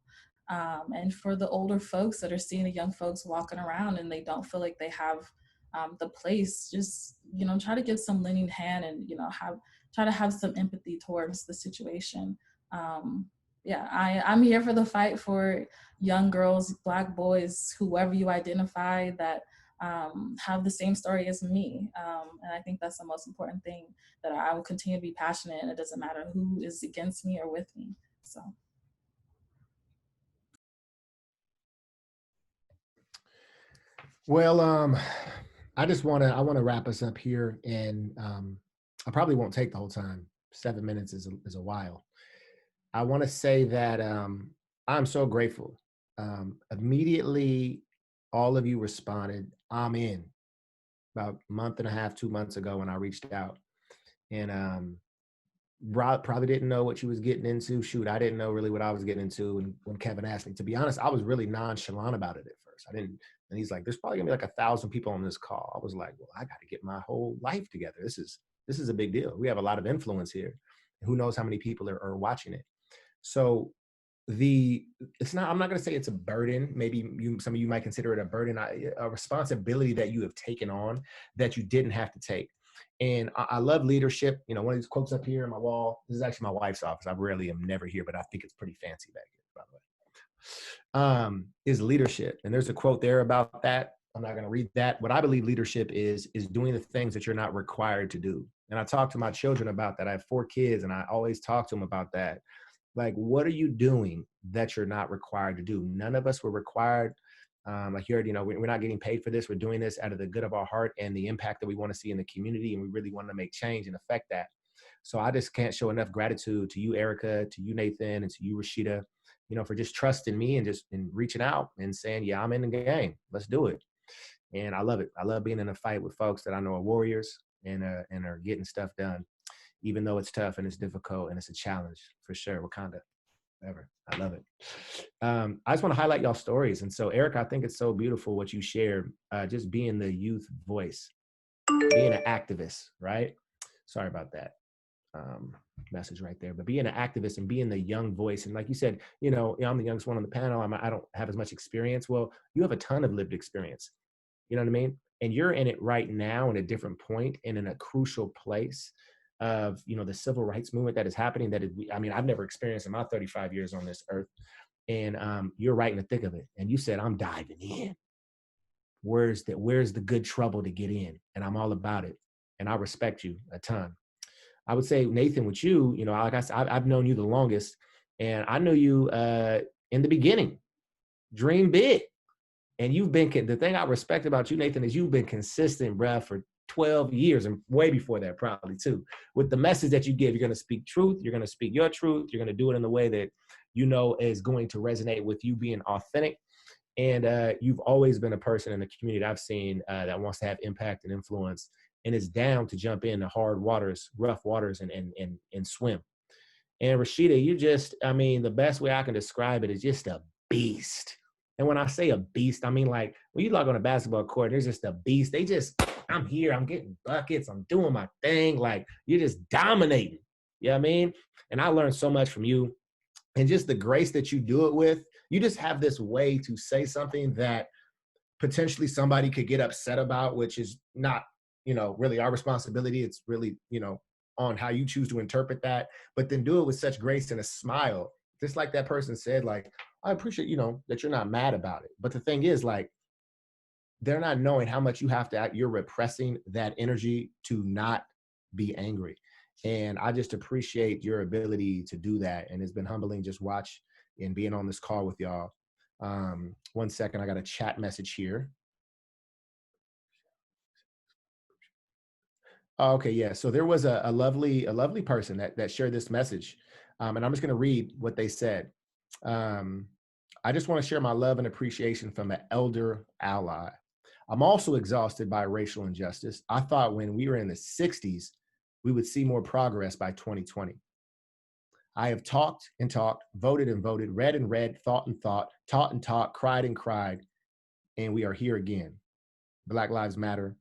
And for the older folks that are seeing the young folks walking around and they don't feel like they have the place, just, try to give some lending hand and, try to have some empathy towards the situation. I'm here for the fight for young girls, Black boys, whoever you identify that have the same story as me. And I think that's the most important thing, that I will continue to be passionate, and it doesn't matter who is against me or with me. So. Well, I want to wrap us up here, and I probably won't take the whole time. 7 minutes is a while. I want to say that I'm so grateful. Immediately, all of you responded, I'm in, about a month and a half, 2 months ago when I reached out. And Rob probably didn't know what you was getting into. Shoot, I didn't know really what I was getting into. And when Kevin asked me, to be honest, I was really nonchalant about it at first. I didn't. And he's like, there's probably gonna be like 1,000 people on this call. I was like, well, I got to get my whole life together. This is a big deal. We have a lot of influence here. Who knows how many people are watching it. So I'm not going to say it's a burden. Maybe some of you might consider it a burden, a responsibility that you have taken on that you didn't have to take. And I love leadership. One of these quotes up here on my wall, this is actually my wife's office. I rarely am never here, but I think it's pretty fancy back here, by the way. Is leadership. And there's a quote there about that. I'm not going to read that. What I believe leadership is doing the things that you're not required to do. And I talk to my children about that. I have 4 kids, and I always talk to them about that. Like, what are you doing that you're not required to do? None of us were required. Like you already know, we're not getting paid for this. We're doing this out of the good of our heart and the impact that we want to see in the community. And we really want to make change and affect that. So I just can't show enough gratitude to you, Erica, to you, Nathan, and to you, Rashida, for just trusting me and reaching out and saying, yeah, I'm in the game. Let's do it. And I love it. I love being in a fight with folks that I know are warriors and are getting stuff done, even though it's tough and it's difficult and it's a challenge for sure. Wakanda, ever. I love it. I just want to highlight y'all stories. And so, Eric, I think it's so beautiful what you shared, just being the youth voice, being an activist, right? Sorry about that message right there, but being an activist and being the young voice. And like you said, I'm the youngest one on the panel. I don't have as much experience. Well, you have a ton of lived experience. You know what I mean? And you're in it right now in a different point and in a crucial place of, the civil rights movement that is happening I've never experienced in my 35 years on this earth. And you're right in the thick of it. And you said, I'm diving in. Where's the good trouble to get in? And I'm all about it. And I respect you a ton. I would say, Nathan, with you, like I said, I've known you the longest, and I knew you in the beginning. Dream big. And you've been, the thing I respect about you, Nathan, is you've been consistent, bruh, for 12 years and way before that probably too. With the message that you give, you're going to speak truth. You're going to speak your truth. You're going to do it in the way that you know is going to resonate with you being authentic. And you've always been a person in the community that I've seen that wants to have impact and influence and is down to jump into hard waters, rough waters, and swim. And Rashida, you just, I mean, the best way I can describe it is just a beast. And when I say a beast, I mean, like, when you log on a basketball court, there's just a beast. They just, I'm here, I'm getting buckets, I'm doing my thing. Like, you're just dominating. You know what I mean? And I learned so much from you. And just the grace that you do it with, you just have this way to say something that potentially somebody could get upset about, which is not, you know, really our responsibility. It's really, you know, on how you choose to interpret that, but then do it with such grace and a smile. Just like that person said, like, I appreciate, you know, that you're not mad about it. But the thing is, like, they're not knowing how much you have to act. You're repressing that energy to not be angry. And I just appreciate your ability to do that. And it's been humbling just watch and being on this call with y'all. 1 second, I got a chat message here. Oh, okay, yeah. So there was a lovely person that shared this message. And I'm just gonna read what they said. I just want to share my love and appreciation from an elder ally. I'm also exhausted by racial injustice. I thought when we were in the 60s, we would see more progress by 2020. I have talked and talked, voted and voted, read and read, thought and thought, taught and taught, cried and cried, and we are here again. Black Lives Matter,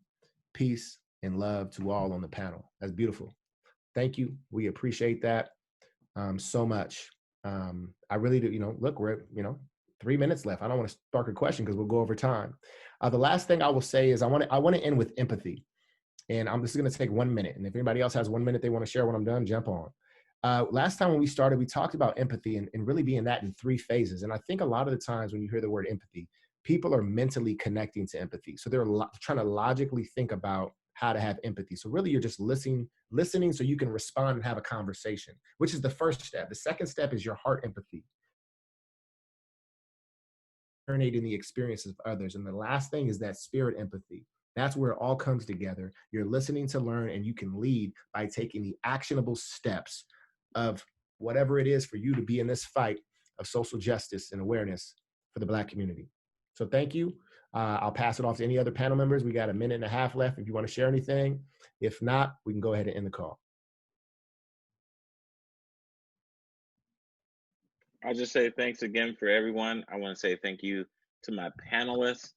peace and love to all on the panel. That's beautiful. Thank you. We appreciate that so much. I really do, you know, look, we're, you know, 3 minutes left. I don't want to spark a question because we'll go over time. The last thing I will say is I want to end with empathy. And I'm just going to take 1 minute. And if anybody else has 1 minute they want to share when I'm done, jump on. Last time when we started, we talked about empathy and really being that in 3 phases. And I think a lot of the times when you hear the word empathy, people are mentally connecting to empathy. So they're trying to logically think about how to have empathy. So really you're just listening so you can respond and have a conversation, which is the first step. The second step is your heart empathy, in the experiences of others. And the last thing is that spirit empathy. That's where it all comes together. You're listening to learn, and you can lead by taking the actionable steps of whatever it is for you to be in this fight of social justice and awareness for the Black community. So thank you. I'll pass it off to any other panel members. We got 1.5 minutes left if you want to share anything. If not, we can go ahead and end the call. I'll just say thanks again for everyone. I want to say thank you to my panelists.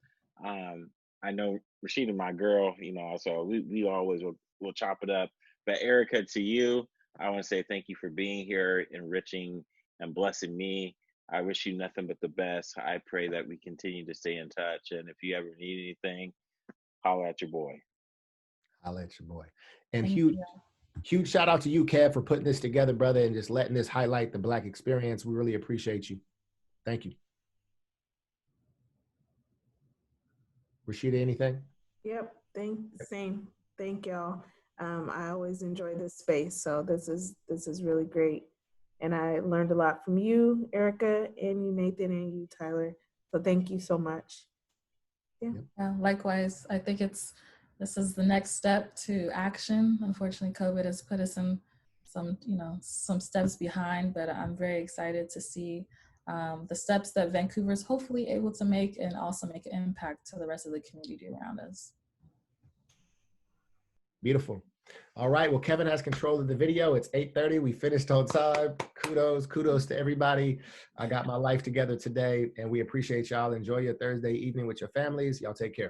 I know Rashida, my girl, you know, so we always will chop it up. But Erica, to you, I want to say thank you for being here, enriching and blessing me. I wish you nothing but the best. I pray that we continue to stay in touch. And if you ever need anything, holler at your boy. Holler at your boy. And huge shout out to you, Kev, for putting this together, brother, and just letting this highlight the Black experience. We really appreciate you. Thank you. Rashida, anything? Yep. Same. Thank y'all. I always enjoy this space, so this is really great, and I learned a lot from you, Erica, and you, Nathan, and you, Tyler. So thank you so much. Yeah, likewise. I think this is the next step to action. Unfortunately, COVID has put us in some steps behind, but I'm very excited to see the steps that Vancouver is hopefully able to make and also make an impact to the rest of the community around us. Beautiful. All right. Well, Kevin has control of the video. It's 8:30. We finished on time. Kudos to everybody. I got my life together today, and we appreciate y'all. Enjoy your Thursday evening with your families. Y'all take care.